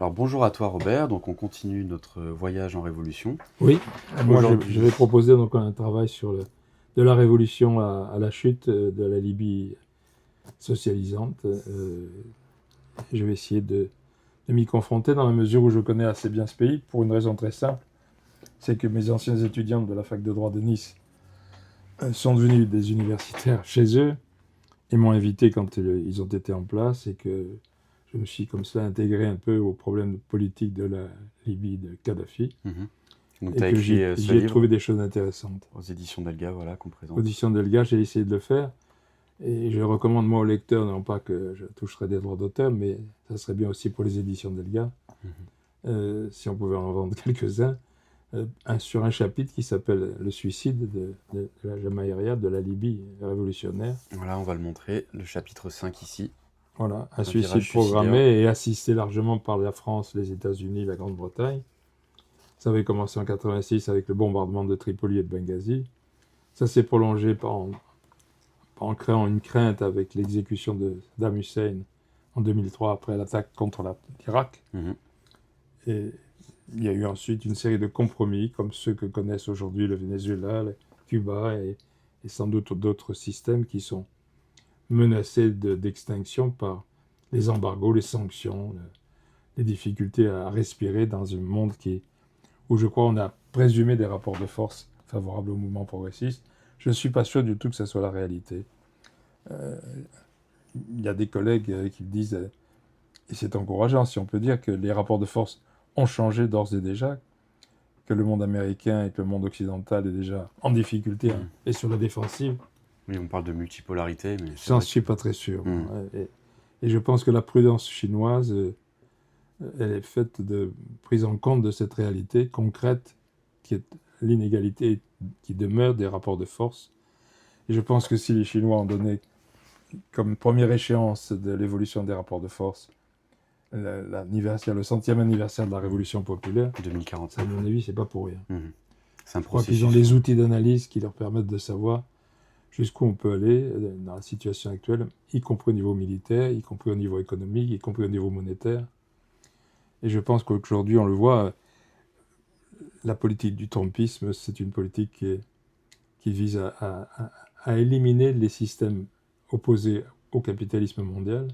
Alors bonjour à toi Robert, donc on continue notre voyage en révolution. Oui, moi Aujourd'hui, je vais proposer donc un travail sur de la révolution à la chute de la Libye socialisante. Je vais essayer de m'y confronter dans la mesure où je connais assez bien ce pays, pour une raison très simple, c'est que mes anciens étudiants de la fac de droit de Nice sont devenus des universitaires chez eux et m'ont invité quand ils ont été en place, et que je me suis comme ça intégré un peu aux problèmes politiques de la Libye de Kadhafi, donc tu et as que écrit ce j'y ai trouvé livre des choses intéressantes. aux éditions d'Elga, voilà, qu'on présente. Audition d'Elga, j'ai essayé de le faire. Et je recommande moi aux lecteurs, non pas que je toucherai des droits d'auteur, mais ça serait bien aussi pour les éditions d'Elga, Mhm. si on pouvait en vendre quelques-uns, sur un chapitre qui s'appelle Le suicide de la Jamaïria, de la Libye révolutionnaire. Voilà, on va le montrer, le chapitre 5 ici, Voilà, un un suicide virage suicidaire. programmé et assisté largement par la France, les États-Unis, la Grande-Bretagne. Ça avait commencé en 86 avec le bombardement de Tripoli et de Benghazi. Ça s'est prolongé en créant une crainte avec l'exécution de Saddam Hussein en 2003 après l'attaque contre l'Irak. Mhm. Et il y a eu ensuite une série de compromis, comme ceux que connaissent aujourd'hui le Venezuela, Cuba et sans doute d'autres systèmes qui sont menacés d'extinction par les embargos, les sanctions, les difficultés à respirer dans un monde où je crois on a présumé des rapports de force favorables au mouvement progressiste. Je ne suis pas sûr du tout que ça soit la réalité. Il y a des collègues qui disent, et c'est encourageant si on peut dire, que les rapports de force ont changé d'ores et déjà, que le monde américain et que le monde occidental est déjà en difficulté, hein, Mhm. et sur la défensive. Oui, on parle de multipolarité, mais c'est J'en vrai que... suis pas très sûr. Mhm. Et je pense que la prudence chinoise, elle est faite de prise en compte de cette réalité concrète qui est l'inégalité qui demeure des rapports de force. Et je pense que si les Chinois ont donné comme première échéance de l'évolution des rapports de force le centième anniversaire de la Révolution populaire, 2045. à mon avis, c'est pas pour rien. Mhm. C'est un Je crois qu'ils ont processus. les outils d'analyse qui leur permettent de savoir jusqu'où on peut aller dans la situation actuelle, y compris au niveau militaire, y compris au niveau économique, y compris au niveau monétaire. Et je pense qu'aujourd'hui, on le voit, la politique du trumpisme, c'est une politique qui vise à éliminer les systèmes opposés au capitalisme mondial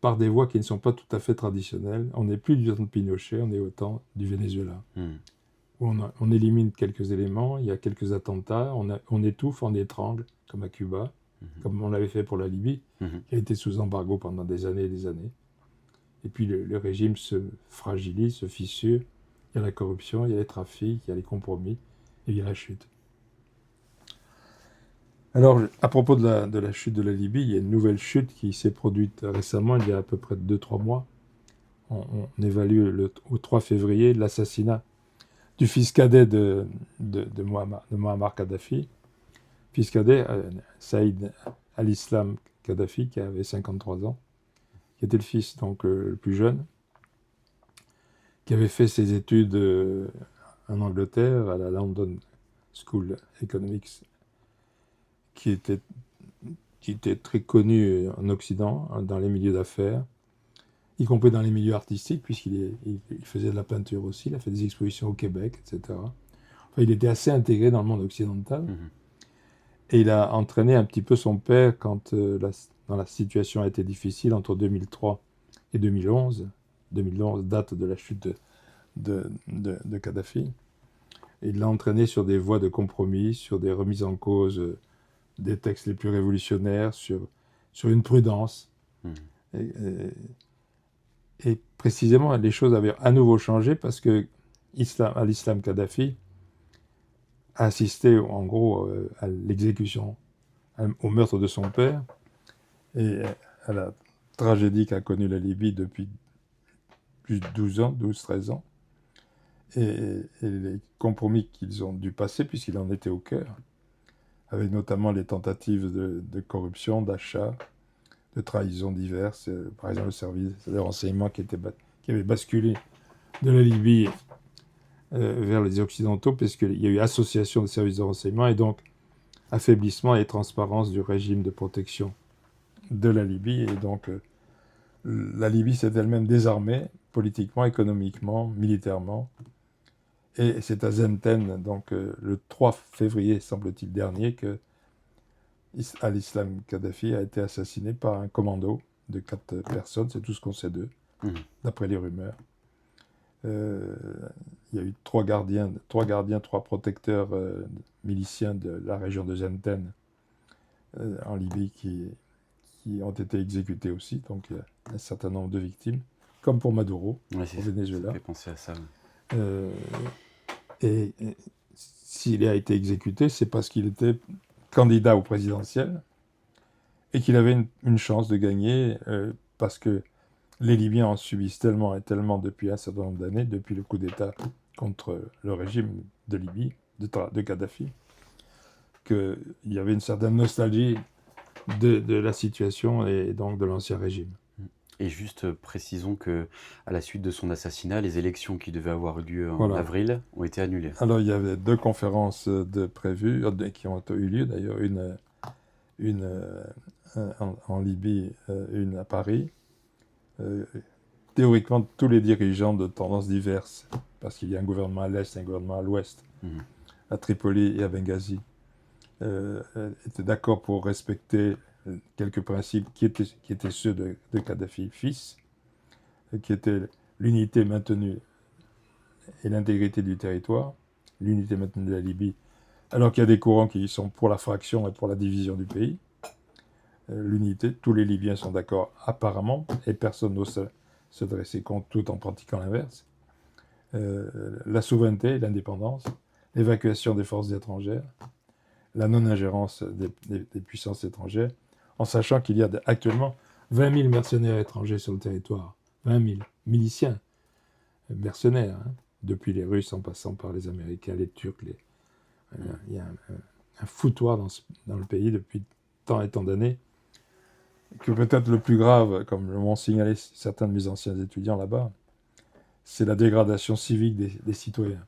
par des voies qui ne sont pas tout à fait traditionnelles. On n'est plus du temps de Pinochet, on est au temps du Venezuela, Mhm. où on élimine quelques éléments, il y a quelques attentats, on étouffe, on étrangle, comme à Cuba, Mhm. comme on l'avait fait pour la Libye, Mhm. qui a été sous embargo pendant des années et des années. Et puis le régime se fragilise, se fissure, il y a la corruption, il y a les trafics, il y a les compromis, et il y a la chute. Alors, à propos de la chute de la Libye, il y a une nouvelle chute qui s'est produite récemment, il y a à peu près 2-3 mois. On évalue au 3 février l'assassinat du fils cadet de Muammar Kadhafi. Fils cadet, Saïd al-Islam Kadhafi, qui avait 53 ans, qui était le fils donc le plus jeune, qui avait fait ses études en Angleterre, à la London School Economics, qui était, qui était très connu en Occident, dans les milieux d'affaires, y compris dans les milieux artistiques, il faisait de la peinture aussi, il a fait des expositions au Québec, etc. Enfin, il était assez intégré dans le monde occidental, Mhm. et il a entraîné un petit peu son père quand dans la situation a été difficile entre 2003 et 2011. 2011, date de la chute de Kadhafi. Et il l'a entraîné sur des voies de compromis, sur des remises en cause des textes les plus révolutionnaires, sur une prudence. Mhm. Et précisément, les choses avaient à nouveau changé parce que al-Islam Kadhafi a assisté en gros à l'exécution, au meurtre de son père et à la tragédie qu'a connue la Libye depuis plus de 12 ans, 12-13 ans. Et les compromis qu'ils ont dû passer, puisqu'il en était au cœur, avec notamment les tentatives de corruption, d'achat, de trahisons diverses, par exemple le service de renseignement qui avait basculé de la Libye vers les Occidentaux, puisqu'il y a eu association de services de renseignement et donc affaiblissement et transparence du régime de protection de la Libye. Et donc la Libye s'est elle-même désarmée, politiquement, économiquement, militairement. Et c'est à Zenten, donc le 3 février, semble-t-il, dernier, que Al-Islam Kadhafi a été assassiné par un commando de 4 personnes, c'est tout ce qu'on sait d'eux, d'après les rumeurs. Il y a eu 3 gardiens, 3 protecteurs miliciens de la région de Zenten en Libye qui ont été exécutés aussi, donc il y a un certain nombre de victimes, comme pour Maduro, Ouais, au Venezuela. Ça fait penser à ça. Et s'il a été exécuté, c'est parce qu'il était candidat au présidentiel et qu'il avait une chance de gagner parce que les Libyens en subissent tellement et tellement depuis un certain nombre d'années, depuis le coup d'État contre le régime de Libye, de Kadhafi, qu'il y avait une certaine nostalgie de la situation et donc de l'ancien régime. Et juste précisons que à la suite de son assassinat, les élections qui devaient avoir lieu en avril ont été annulées. Alors il y avait 2 conférences prévues, qui ont eu lieu d'ailleurs, une en Libye, une à Paris. Théoriquement, tous les dirigeants de tendances diverses, parce qu'il y a un gouvernement à l'est et un gouvernement à l'ouest, à Tripoli et à Benghazi, étaient d'accord pour respecter quelques principes qui étaient ceux de Kadhafi fils, qui étaient l'unité maintenue et l'intégrité du territoire, l'unité maintenue de la Libye, alors qu'il y a des courants qui sont pour la fraction et pour la division du pays. L'unité, tous les Libyens sont d'accord apparemment, et personne n'ose se dresser contre tout en pratiquant l'inverse. La souveraineté, l'indépendance, l'évacuation des forces étrangères, la non-ingérence des puissances étrangères, en sachant qu'il y a actuellement 20 000 mercenaires étrangers sur le territoire. 20 000 miliciens, mercenaires, hein, depuis les Russes en passant par les Américains, les Turcs. Il y a un foutoir dans le pays depuis tant et tant d'années, que peut-être le plus grave, comme l'ont signalé certains de mes anciens étudiants là-bas, c'est la dégradation civique des citoyens.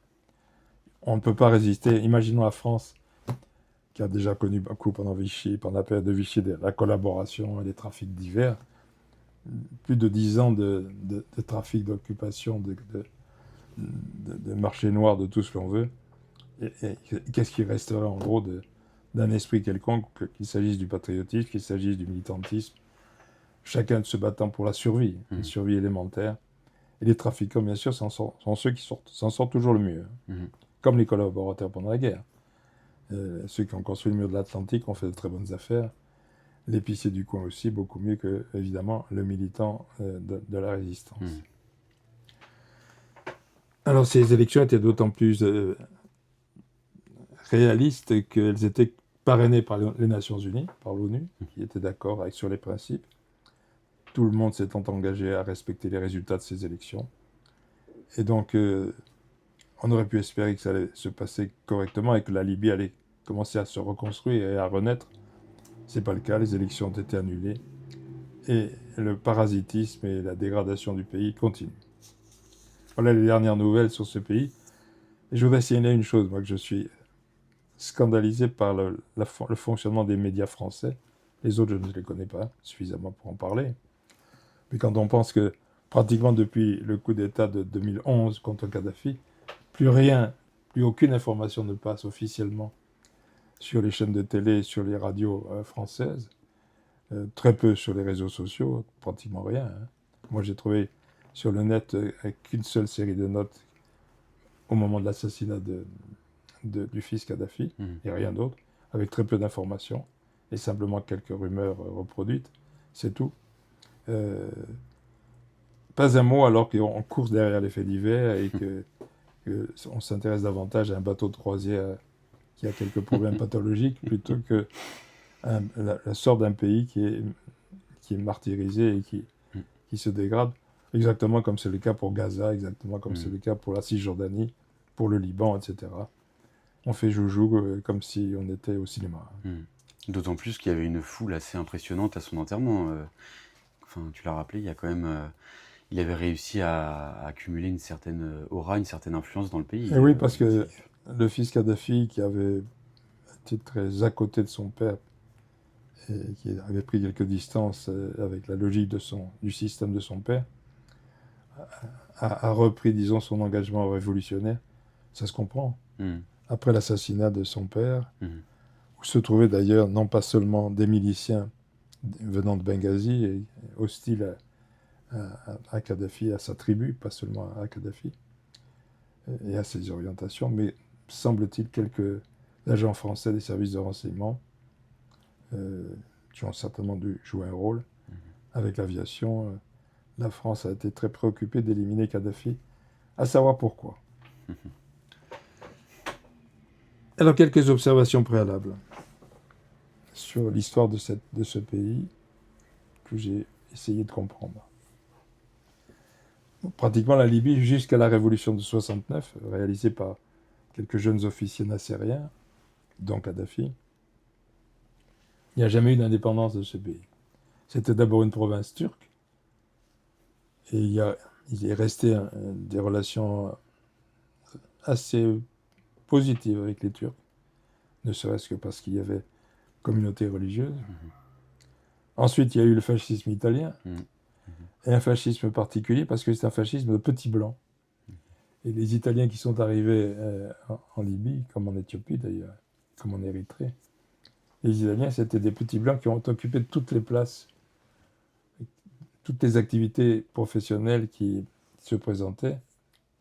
On ne peut pas résister. Imaginons la France, qui a déjà connu beaucoup pendant Vichy, pendant la période de Vichy, la collaboration et les trafics divers. Plus de 10 ans de trafic, d'occupation, de marché noir, de tout ce qu'on veut. Et qu'est-ce qui resterait en gros d'un esprit quelconque, qu'il s'agisse du patriotisme, qu'il s'agisse du militantisme, chacun se battant pour la survie, une survie élémentaire. Et les trafiquants, bien sûr, sont ceux qui s'en sortent toujours le mieux, comme les collaborateurs pendant la guerre. Ceux qui ont construit le mur de l'Atlantique ont fait de très bonnes affaires. L'épicier du coin aussi, beaucoup mieux que, évidemment, le militant de la résistance. Alors, ces élections étaient d'autant plus réalistes qu'elles étaient parrainées par les Nations Unies, par l'ONU, qui étaient d'accord sur les principes. Tout le monde s'étant engagé à respecter les résultats de ces élections. Et donc, on aurait pu espérer que ça allait se passer correctement et que la Libye allait commencer à se reconstruire et à renaître. Ce n'est pas le cas, les élections ont été annulées. Et le parasitisme et la dégradation du pays continuent. Voilà les dernières nouvelles sur ce pays. Et je voudrais signaler une chose, moi, que je suis scandalisé par le fonctionnement des médias français. Les autres, je ne les connais pas suffisamment pour en parler. Mais quand on pense que pratiquement depuis le coup d'État de 2011 contre Kadhafi, plus aucune information ne passe officiellement sur les chaînes de télé, sur les radios françaises, très peu sur les réseaux sociaux, pratiquement rien. Hein. Moi, j'ai trouvé sur le net qu'une seule série de notes au moment de l'assassinat du fils Kadhafi, et rien d'autre, avec très peu d'informations, et simplement quelques rumeurs reproduites, c'est tout. Pas un mot alors qu'on course derrière les faits divers et qu'on s'intéresse davantage à un bateau de croisière qui a quelques problèmes pathologiques plutôt que la sorte d'un pays qui est martyrisé et qui se dégrade, exactement comme c'est le cas pour Gaza, exactement comme c'est le cas pour la Cisjordanie, pour le Liban, etc. On fait joujou comme si on était au cinéma. D'autant plus qu'il y avait une foule assez impressionnante à son enterrement. Enfin, tu l'as rappelé, il y a quand même... il avait réussi à accumuler une certaine aura, une certaine influence dans le pays. Et oui, parce que le fils Kadhafi, qui avait été très à côté de son père et qui avait pris quelques distances avec la logique du système de son père, a repris, disons, son engagement révolutionnaire. Ça se comprend. Après l'assassinat de son père, où se trouvaient d'ailleurs non pas seulement des miliciens venant de Benghazi et hostiles à Kadhafi, à sa tribu, pas seulement à Kadhafi, et à ses orientations, mais semble-t-il quelques agents français des services de renseignement qui ont certainement dû jouer un rôle. Avec l'aviation, la France a été très préoccupée d'éliminer Kadhafi, à savoir pourquoi. Alors, quelques observations préalables sur l'histoire de ce pays que j'ai essayé de comprendre. Pratiquement la Libye, jusqu'à la révolution de 69, réalisée par quelques jeunes officiers nassériens, dont Kadhafi, il n'y a jamais eu d'indépendance de ce pays. C'était d'abord une province turque, et il est resté des relations assez positives avec les Turcs, ne serait-ce que parce qu'il y avait communauté religieuse. Ensuite, il y a eu le fascisme italien, et un fascisme particulier, parce que c'est un fascisme de petits blancs. Et les Italiens qui sont arrivés en Libye, comme en Éthiopie d'ailleurs, comme en Érythrée, les Italiens, c'était des petits blancs qui ont occupé toutes les places, toutes les activités professionnelles qui se présentaient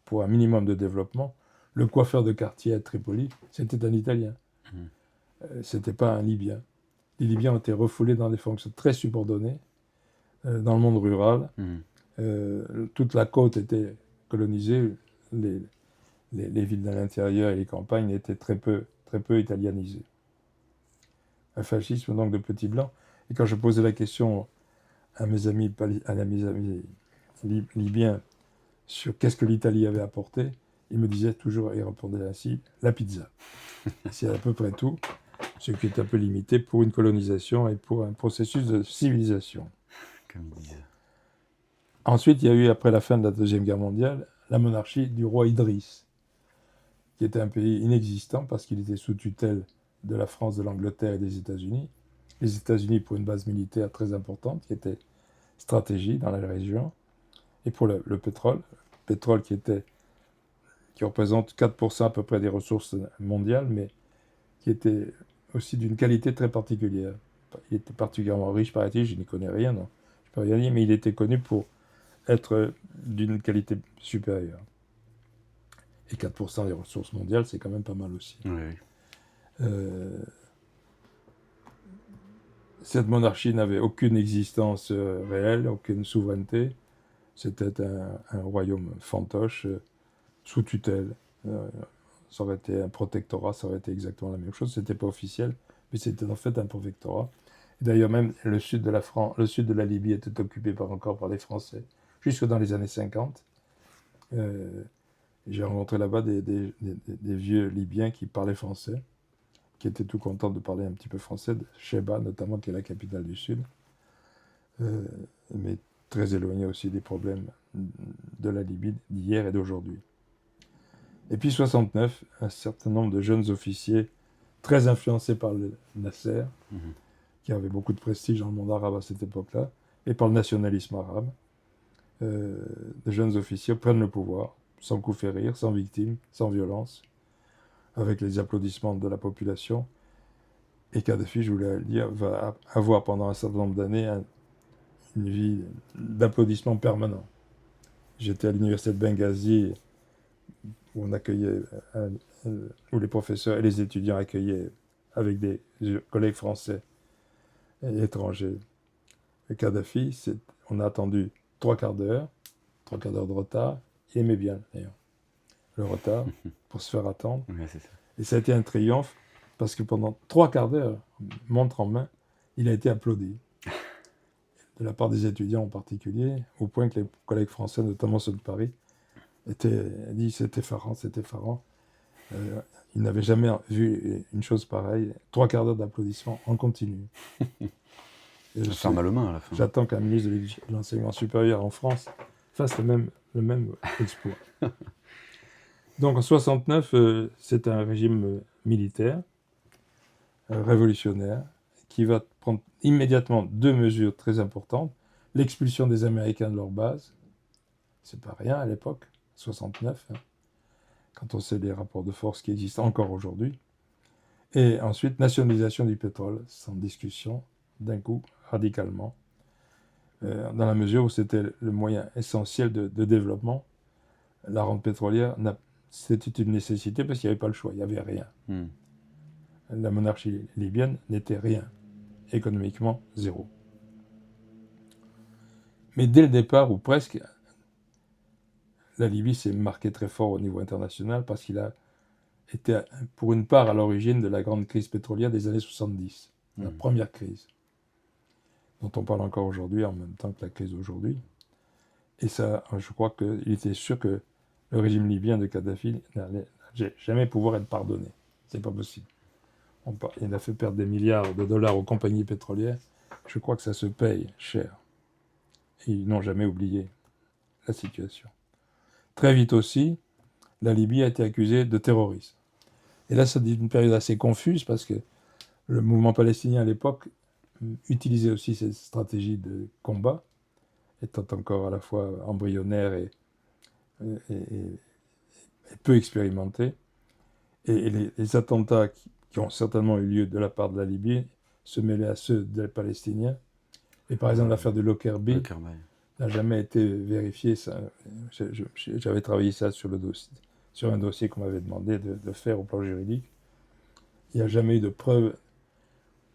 pour un minimum de développement. Le coiffeur de quartier à Tripoli, c'était un Italien. C'était pas un Libyen. Les Libyens ont été refoulés dans des fonctions très subordonnées, dans le monde rural. Toute la côte était colonisée. Les villes de l'intérieur et les campagnes étaient très peu italianisées. Un fascisme donc de petits blancs. Et quand je posais la question à mes amis libyens sur qu'est-ce que l'Italie avait apporté, ils me disaient toujours, ils répondaient ainsi, la pizza. C'est à peu près tout, ce qui est un peu limité pour une colonisation et pour un processus de civilisation. Comme ils disent. Ensuite, il y a eu, après la fin de la Deuxième Guerre mondiale, la monarchie du roi Idriss, qui était un pays inexistant parce qu'il était sous tutelle de la France, de l'Angleterre et des États-Unis. Les États-Unis pour une base militaire très importante qui était stratégique dans la région, et pour le pétrole qui représente 4% à peu près des ressources mondiales, mais qui était aussi d'une qualité très particulière. Il était particulièrement riche, paraît-il, je n'y connais rien, non, je peux rien dire, mais il était connu pour être d'une qualité supérieure. Et 4% des ressources mondiales, c'est quand même pas mal aussi. Oui. Cette monarchie n'avait aucune existence réelle, aucune souveraineté. C'était un royaume fantoche, sous tutelle. Ça aurait été un protectorat, ça aurait été exactement la même chose. C'était pas officiel, mais c'était en fait un protectorat. Et d'ailleurs, même le sud de la Libye était occupé encore par les Français, jusque dans les années 50. J'ai rencontré là-bas des vieux Libyens qui parlaient français, qui étaient tout contents de parler un petit peu français, de Cheba notamment, qui est la capitale du Sud, mais très éloigné aussi des problèmes de la Libye d'hier et d'aujourd'hui. Et puis 69, un certain nombre de jeunes officiers très influencés par le Nasser, qui avait beaucoup de prestige dans le monde arabe à cette époque-là, et par le nationalisme arabe, de jeunes officiers prennent le pouvoir, sans coup férir, sans victime, sans violence, avec les applaudissements de la population. Et Kadhafi, je voulais le dire, va avoir pendant un certain nombre d'années une vie d'applaudissements permanents. J'étais à l'université de Benghazi, où on accueillait, où les professeurs et les étudiants accueillaient avec des collègues français et étrangers. Et Kadhafi, on a attendu 3/4 d'heure de retard. Il aimait bien, d'ailleurs, le retard, pour se faire attendre. Ouais, c'est ça. Et ça a été un triomphe, parce que pendant 3/4 d'heure, montre en main, il a été applaudi. De la part des étudiants en particulier, au point que les collègues français, notamment ceux de Paris, dit c'était effarant. Ils n'avaient jamais vu une chose pareille. 3/4 d'heure d'applaudissements en continu. Ça fait mal aux mains à la fin. J'attends qu'un ministre de l'enseignement supérieur en France fasse le même exploit. Donc en 69, c'est un régime militaire, révolutionnaire, qui va prendre immédiatement deux mesures très importantes. L'expulsion des Américains de leur base, c'est pas rien à l'époque, 69, hein, quand on sait les rapports de force qui existent encore aujourd'hui. Et ensuite, nationalisation du pétrole, sans discussion, d'un coup, radicalement, dans la mesure où c'était le moyen essentiel de développement. La rente pétrolière, c'était une nécessité parce qu'il n'y avait pas le choix, il n'y avait rien. La monarchie libyenne n'était rien, économiquement zéro. Mais dès le départ, ou presque, la Libye s'est marquée très fort au niveau international parce qu'il a été, pour une part, à l'origine de la grande crise pétrolière des années 70, la première crise, dont on parle encore aujourd'hui en même temps que la crise d'aujourd'hui. Et ça, je crois qu'il était sûr que le régime libyen de Kadhafi n'allait jamais pouvoir être pardonné. C'est pas possible. Il a fait perdre des milliards de dollars aux compagnies pétrolières. Je crois que ça se paye cher. Et ils n'ont jamais oublié la situation. Très vite aussi, la Libye a été accusée de terrorisme. Et là, c'est une période assez confuse parce que le mouvement palestinien à l'époque utilisait aussi cette stratégie de combat, étant encore à la fois embryonnaire et peu expérimenté. Et les attentats qui ont certainement eu lieu de la part de la Libye se mêlaient à ceux des Palestiniens. Et par exemple, l'affaire de Lockerbie n'a jamais été vérifiée. J'avais travaillé ça sur un dossier qu'on m'avait demandé de faire au plan juridique. Il n'y a jamais eu de preuve.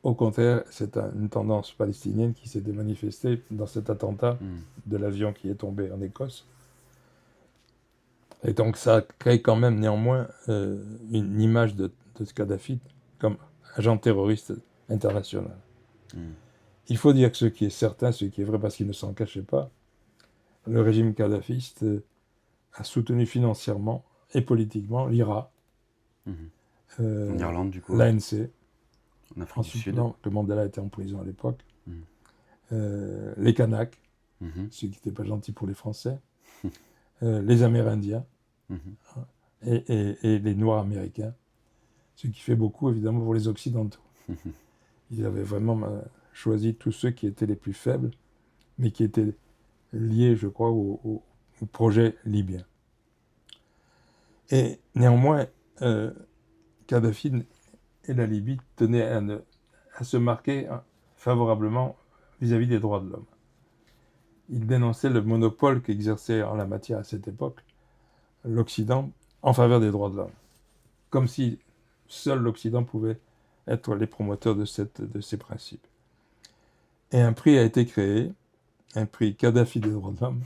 Au contraire, c'est une tendance palestinienne qui s'était manifestée dans cet attentat de l'avion qui est tombé en Écosse. Et donc ça crée quand même néanmoins une image de Kadhafi comme agent terroriste international. Il faut dire que ce qui est certain, ce qui est vrai parce qu'il ne s'en cachait pas, le régime kadhafiste a soutenu financièrement et politiquement l'IRA, en Irlande du coup, l'ANC, en Afrique du Sud, que Mandela était en prison à l'époque, les Kanaks, ceux qui n'étaient pas gentils pour les Français, les Amérindiens et les Noirs américains, ce qui fait beaucoup évidemment pour les Occidentaux. Ils avaient vraiment choisi tous ceux qui étaient les plus faibles, mais qui étaient liés, je crois, au projet libyen. Et néanmoins, Kadhafi et la Libye tenaient à se marquer favorablement vis-à-vis des droits de l'homme. Il dénonçait le monopole qu'exerçait en la matière à cette époque l'Occident en faveur des droits de l'homme. Comme si seul l'Occident pouvait être les promoteurs de ces principes. Et un prix a été créé, un prix Kadhafi des droits de l'homme,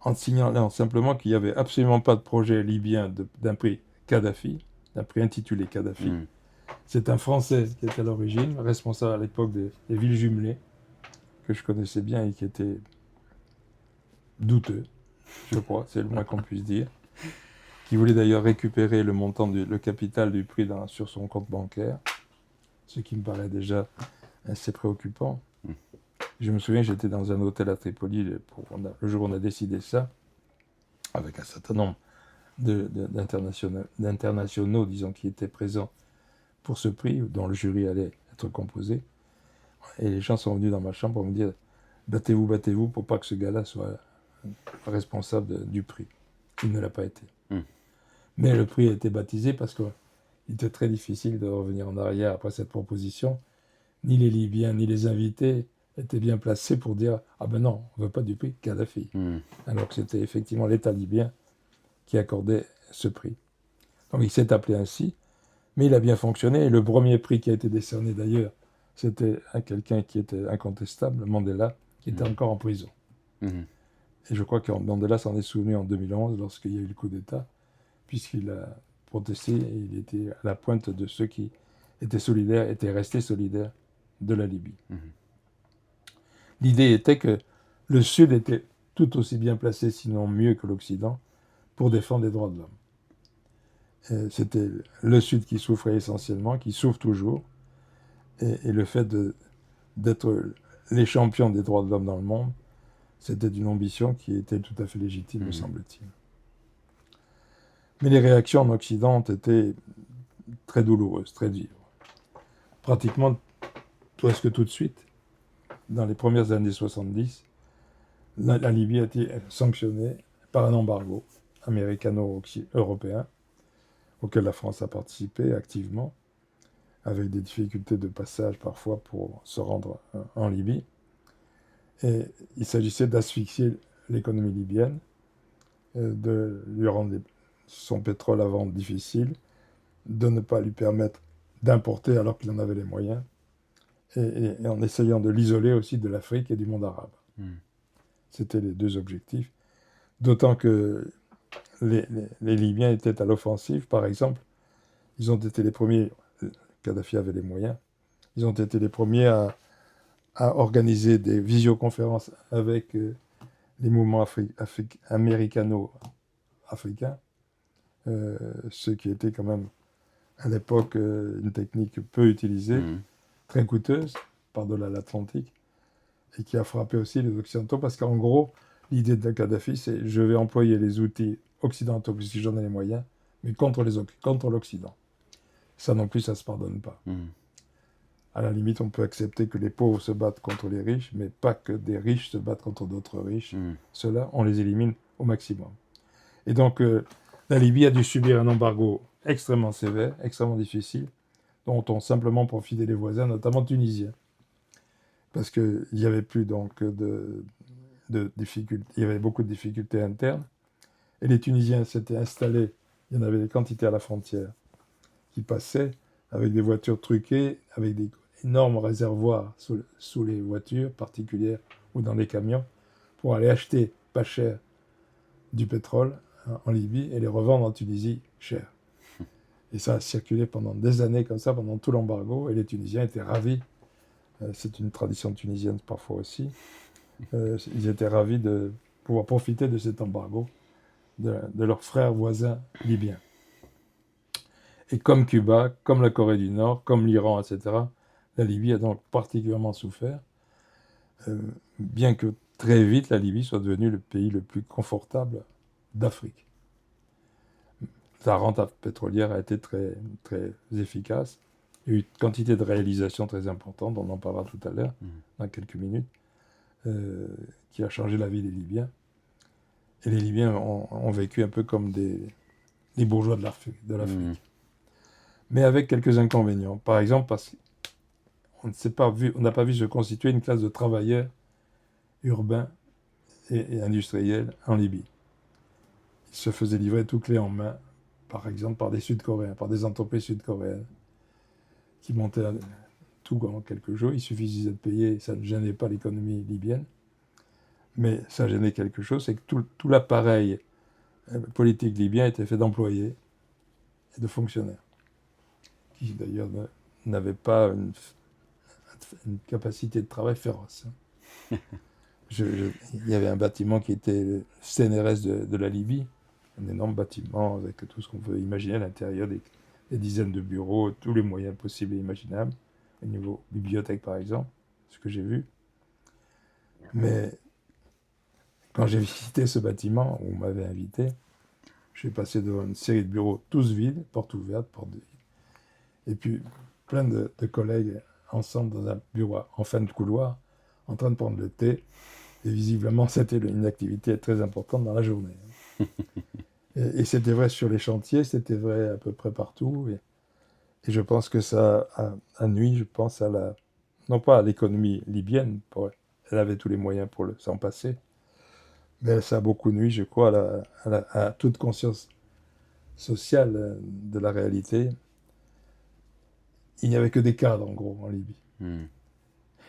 en signalant simplement qu'il n'y avait absolument pas de projet libyen d'un prix Kadhafi, d'un prix intitulé Kadhafi. C'est un Français qui était à l'origine, responsable à l'époque des villes jumelées, que je connaissais bien et qui était douteux, je crois, c'est le moins qu'on puisse dire, qui voulait d'ailleurs récupérer le montant, le capital du prix sur son compte bancaire, ce qui me paraît déjà assez préoccupant. Je me souviens, j'étais dans un hôtel à Tripoli le jour où on a décidé ça, avec un certain nombre d'internationaux, disons, qui étaient présents pour ce prix, dont le jury allait être composé. Et les gens sont venus dans ma chambre pour me dire « battez-vous pour pas que ce gars-là soit responsable du prix ». Il ne l'a pas été. Mais le prix a été baptisé parce qu'il était très difficile de revenir en arrière après cette proposition. Ni les Libyens, ni les invités étaient bien placés pour dire « Ah ben non, on ne veut pas du prix Kadhafi ». Alors que c'était effectivement l'État libyen qui accordait ce prix. Donc il s'est appelé ainsi, mais il a bien fonctionné. Et le premier prix qui a été décerné d'ailleurs, c'était à quelqu'un qui était incontestable, Mandela, qui était encore en prison. Et je crois que Mandela s'en est souvenu en 2011 lorsqu'il y a eu le coup d'État, puisqu'il a protesté et il était à la pointe de ceux qui étaient restés solidaires de la Libye. L'idée était que le Sud était tout aussi bien placé, sinon mieux que l'Occident, pour défendre les droits de l'homme. C'était le Sud qui souffrait essentiellement, qui souffre toujours, et le fait d'être les champions des droits de l'homme dans le monde, c'était une ambition qui était tout à fait légitime, me semble-t-il. Mais les réactions en Occident ont été très douloureuses, très dures. Pratiquement presque tout de suite, dans les premières années 70, la Libye a été sanctionnée par un embargo américano-européen auquel la France a participé activement, avec des difficultés de passage parfois pour se rendre en Libye. Et il s'agissait d'asphyxier l'économie libyenne, de lui rendre son pétrole à vendre difficile, de ne pas lui permettre d'importer alors qu'il en avait les moyens, et en essayant de l'isoler aussi de l'Afrique et du monde arabe. C'était les deux objectifs. D'autant que les Libyens étaient à l'offensive, par exemple. Ils ont été les premiers, Kadhafi avait les moyens, ils ont été les premiers à organiser des visioconférences avec les mouvements américano-africains, ce qui était quand même à l'époque une technique peu utilisée, très coûteuse, par-delà l'Atlantique, et qui a frappé aussi les Occidentaux, parce qu'en gros, l'idée de Kadhafi, c'est je vais employer les outils occidentaux, puisque j'en ai les moyens, mais contre l'Occident. Ça non plus, ça ne se pardonne pas. À la limite, on peut accepter que les pauvres se battent contre les riches, mais pas que des riches se battent contre d'autres riches. Ceux-là, on les élimine au maximum. Et donc, la Libye a dû subir un embargo extrêmement sévère, extrêmement difficile, dont ont simplement profité les voisins, notamment tunisiens. Parce qu'il y avait plus donc de difficultés, il y avait beaucoup de difficultés internes, et les Tunisiens s'étaient installés, il y en avait des quantités à la frontière qui passaient avec des voitures truquées, avec des énormes réservoirs sous les voitures particulières ou dans les camions, pour aller acheter pas cher du pétrole en Libye et les revendre en Tunisie cher. Et ça a circulé pendant des années comme ça, pendant tout l'embargo, et les Tunisiens étaient ravis. C'est une tradition tunisienne parfois aussi. Ils étaient ravis de pouvoir profiter de cet embargo de leurs frères voisins libyens. Et comme Cuba, comme la Corée du Nord, comme l'Iran, etc., la Libye a donc particulièrement souffert, bien que très vite la Libye soit devenue le pays le plus confortable d'Afrique. La rente pétrolière a été très, très efficace. Il y a eu une quantité de réalisations très importante, on en parlera tout à l'heure, dans quelques minutes, qui a changé la vie des Libyens. Et les Libyens ont vécu un peu comme des bourgeois de l'Afrique. Mais avec quelques inconvénients. Par exemple, parce qu'on n'a pas vu se constituer une classe de travailleurs urbains et industriels en Libye. Ils se faisaient livrer tout clé en main, par exemple par des Sud-Coréens, par des entreprises sud-coréennes, qui montaient tout en quelques jours. Il suffisait de payer, ça ne gênait pas l'économie libyenne. Mais ça gênait quelque chose, c'est que tout l'appareil politique libyen était fait d'employés et de fonctionnaires, qui d'ailleurs n'avaient pas une capacité de travail féroce. Il y avait un bâtiment qui était le CNRS de la Libye, un énorme bâtiment avec tout ce qu'on peut imaginer à l'intérieur, des dizaines de bureaux, tous les moyens possibles et imaginables, au niveau bibliothèque par exemple, ce que j'ai vu. Mais quand j'ai visité ce bâtiment, où on m'avait invité, je suis passé devant une série de bureaux, tous vides, portes ouvertes, portes vides. Et puis, plein de collègues ensemble dans un bureau en fin de couloir, en train de prendre le thé. Et visiblement, c'était une activité très importante dans la journée. Et c'était vrai sur les chantiers, c'était vrai à peu près partout. Et je pense que ça a nui, je pense, non pas à l'économie libyenne, elle avait tous les moyens pour s'en passer, mais ça a beaucoup nui, je crois, à toute conscience sociale de la réalité. Il n'y avait que des cadres, en gros, en Libye.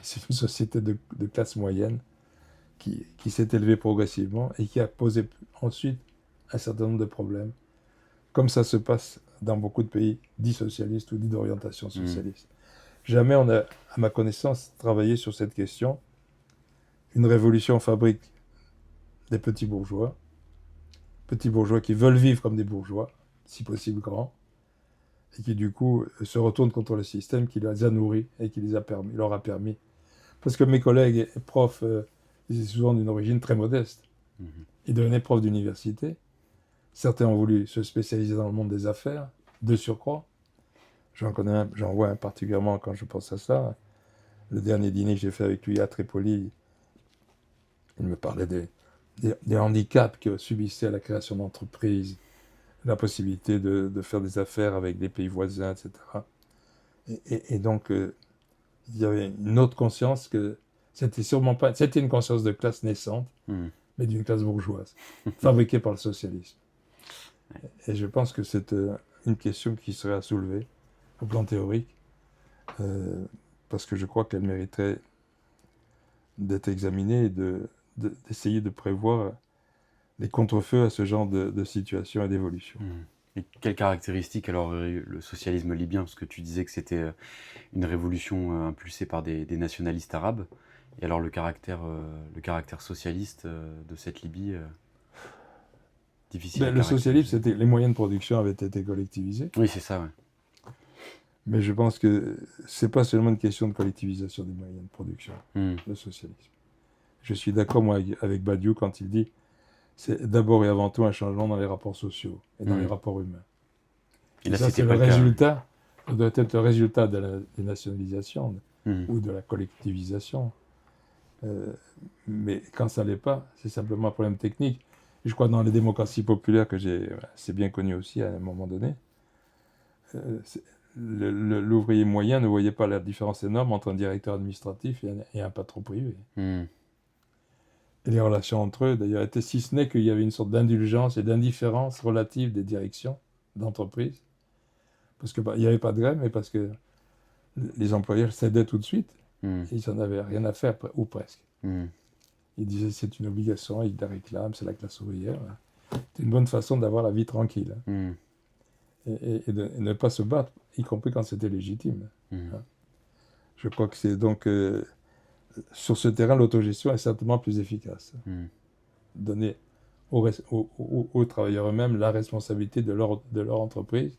C'est une société de classe moyenne qui s'est élevée progressivement et qui a posé ensuite un certain nombre de problèmes, comme ça se passe dans beaucoup de pays dits socialistes ou dits d'orientation socialiste. Jamais on a, à ma connaissance, travaillé sur cette question. Une révolution fabrique des petits bourgeois qui veulent vivre comme des bourgeois, si possible grands, et qui du coup se retournent contre le système qui les a nourris et qui leur a permis. Parce que mes collègues et profs étaient souvent d'une origine très modeste. Ils devenaient profs d'université. Certains ont voulu se spécialiser dans le monde des affaires, de surcroît. J'en vois un particulièrement quand je pense à ça, le dernier dîner que j'ai fait avec lui à Tripoli, il me parlait des handicaps que subissait la création d'entreprises, la possibilité de faire des affaires avec des pays voisins, etc. Et donc, il y avait une autre conscience que c'était sûrement pas. C'était une conscience de classe naissante, mais d'une classe bourgeoise, fabriquée par le socialisme. Et je pense que c'est une question qui serait à soulever au plan théorique, parce que je crois qu'elle mériterait d'être examinée et d'essayer de prévoir les contre-feux à ce genre de situation et d'évolution. Et quelles caractéristiques alors le socialisme libyen, parce que tu disais que c'était une révolution impulsée par des nationalistes arabes, et alors le caractère socialiste de cette Libye, difficile à Le socialisme, caractériser. les moyens de production avaient été collectivisés, Oui, c'est ça, ouais. mais je pense que c'est pas seulement une question de collectivisation des moyens de production, le socialisme. Je suis d'accord, moi, avec Badiou quand il dit c'est d'abord et avant tout un changement dans les rapports sociaux et dans les rapports humains. Et là, ça, c'était c'est pas le le cas. résultat, ça doit être le résultat de la dénationalisation ou de la collectivisation. Mais quand ça l'est pas, c'est simplement un problème technique. Et je crois que dans les démocraties populaires que j'ai assez bien connues aussi à un moment donné, l'ouvrier moyen ne voyait pas la différence énorme entre un directeur administratif et un patron privé. Et les relations entre eux, d'ailleurs, étaient si ce n'est qu'il y avait une sorte d'indulgence et d'indifférence relative des directions d'entreprise. Parce qu'il n'y avait pas de grève, mais parce que les employeurs cédaient tout de suite. Ils n'en avaient rien à faire, ou presque. Ils disaient c'est une obligation, ils la réclament, c'est la classe ouvrière. C'est une bonne façon d'avoir la vie tranquille. Et de ne pas se battre, y compris quand c'était légitime. Je crois que c'est donc... sur ce terrain, l'autogestion est certainement plus efficace. Donner aux travailleurs eux-mêmes la responsabilité de leur entreprise.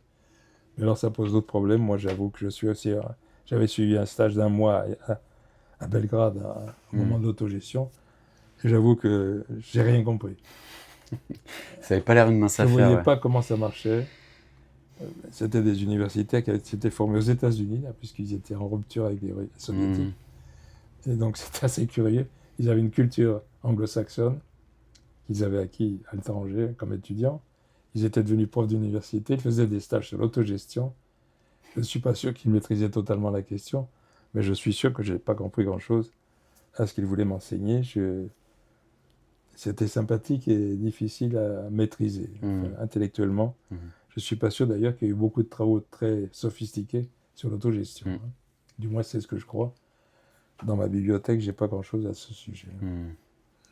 Mais alors, ça pose d'autres problèmes. Moi, j'avoue que j'avais suivi un stage d'1 mois à Belgrade au moment de l'autogestion. Et j'avoue que j'ai rien compris. Ça n'avait pas l'air une mince affaire. Je ne voyais pas comment ça marchait. C'était des universitaires qui s'étaient formés aux États-Unis, puisqu'ils étaient en rupture avec les soviétiques. Et donc, c'était assez curieux. Ils avaient une culture anglo-saxonne qu'ils avaient acquis à l'étranger comme étudiants. Ils étaient devenus profs d'université, ils faisaient des stages sur l'autogestion. Je ne suis pas sûr qu'ils maîtrisaient totalement la question, mais je suis sûr que je n'ai pas compris grand-chose à ce qu'ils voulaient m'enseigner. C'était sympathique et difficile à maîtriser intellectuellement. Je ne suis pas sûr d'ailleurs qu'il y ait eu beaucoup de travaux très sophistiqués sur l'autogestion. Du moins, c'est ce que je crois. Dans ma bibliothèque, je n'ai pas grand-chose à ce sujet.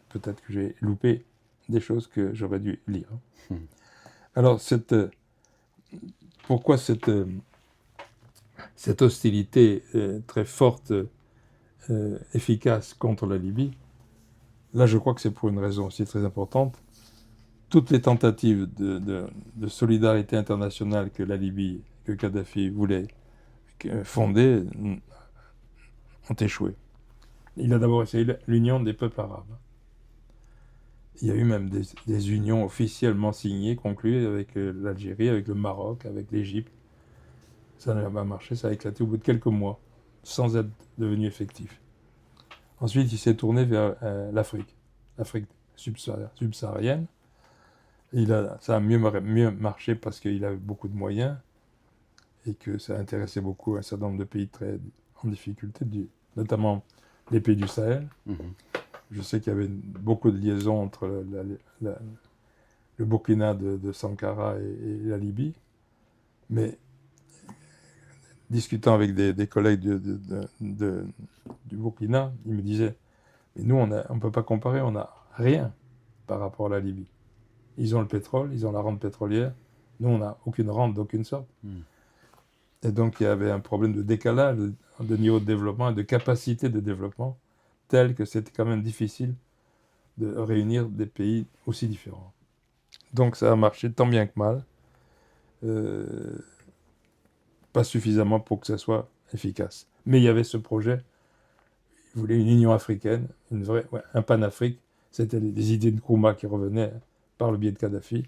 Peut-être que j'ai loupé des choses que j'aurais dû lire. Alors, pourquoi cette hostilité très forte, efficace contre la Libye? Là, je crois que c'est pour une raison aussi très importante. Toutes les tentatives de solidarité internationale que la Libye, que Kadhafi voulait fonder, ont échoué. Il a d'abord essayé l'union des peuples arabes. Il y a eu même des unions officiellement signées, conclues avec l'Algérie, avec le Maroc, avec l'Égypte. Ça n'a pas marché, ça a éclaté au bout de quelques mois, sans être devenu effectif. Ensuite, il s'est tourné vers l'Afrique subsaharienne. Ça a mieux marché parce qu'il avait beaucoup de moyens et que ça intéressait beaucoup un certain nombre de pays très en difficulté, notamment les pays du Sahel. Je sais qu'il y avait beaucoup de liaisons entre le Burkina de Sankara et la Libye, mais discutant avec des collègues du Burkina, ils me disaient mais nous, on ne peut pas comparer, on n'a rien par rapport à la Libye. Ils ont le pétrole, ils ont la rente pétrolière, nous, on n'a aucune rente d'aucune sorte. Et donc, il y avait un problème de décalage de niveau de développement et de capacité de développement tel que c'était quand même difficile de réunir des pays aussi différents. Donc ça a marché tant bien que mal, pas suffisamment pour que ça soit efficace. Mais il y avait ce projet, ils voulaient une Union africaine, un pan-Afrique, c'était les idées de Nkrumah qui revenaient par le biais de Kadhafi,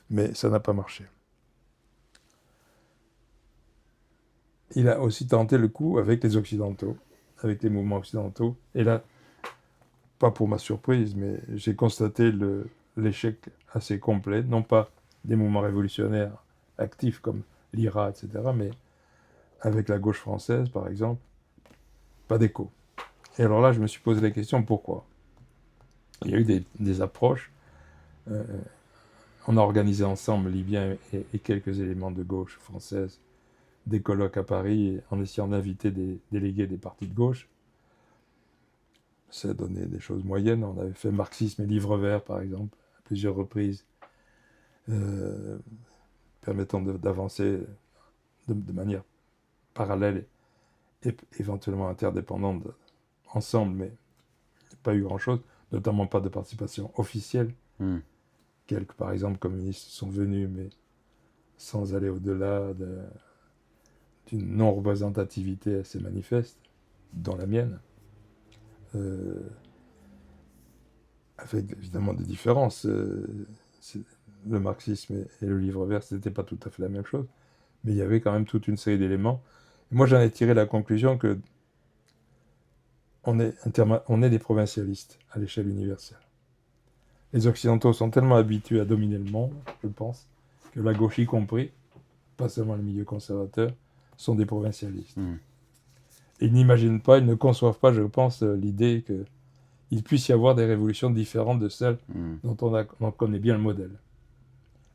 mais ça n'a pas marché. Il a aussi tenté le coup avec les Occidentaux, avec les mouvements occidentaux. Et là, pas pour ma surprise, mais j'ai constaté l'échec assez complet, non pas des mouvements révolutionnaires actifs comme l'IRA, etc., mais avec la gauche française, par exemple, pas d'écho. Et alors là, je me suis posé la question, pourquoi? Il y a eu des approches. On a organisé ensemble, Libyens et quelques éléments de gauche française, des colloques à Paris en essayant d'inviter des délégués des partis de gauche. Ça a donné des choses moyennes. On avait fait marxisme et livre vert, par exemple, à plusieurs reprises, permettant d'avancer de manière parallèle et éventuellement interdépendante ensemble, mais il n'y a pas eu grand-chose, notamment pas de participation officielle. Quelques, par exemple, communistes sont venus, mais sans aller au-delà d'une non-représentativité assez manifeste, dont la mienne, avec évidemment des différences. Le marxisme et le livre vert, ce n'était pas tout à fait la même chose, mais il y avait quand même toute une série d'éléments. Et moi, j'en ai tiré la conclusion que on est des provincialistes à l'échelle universelle. Les Occidentaux sont tellement habitués à dominer le monde, je pense, que la gauche y compris, pas seulement les milieux conservateurs, sont des provincialistes. Ils n'imaginent pas, ils ne conçoivent pas, je pense, l'idée qu'il puisse y avoir des révolutions différentes de celles dont on connaît bien le modèle.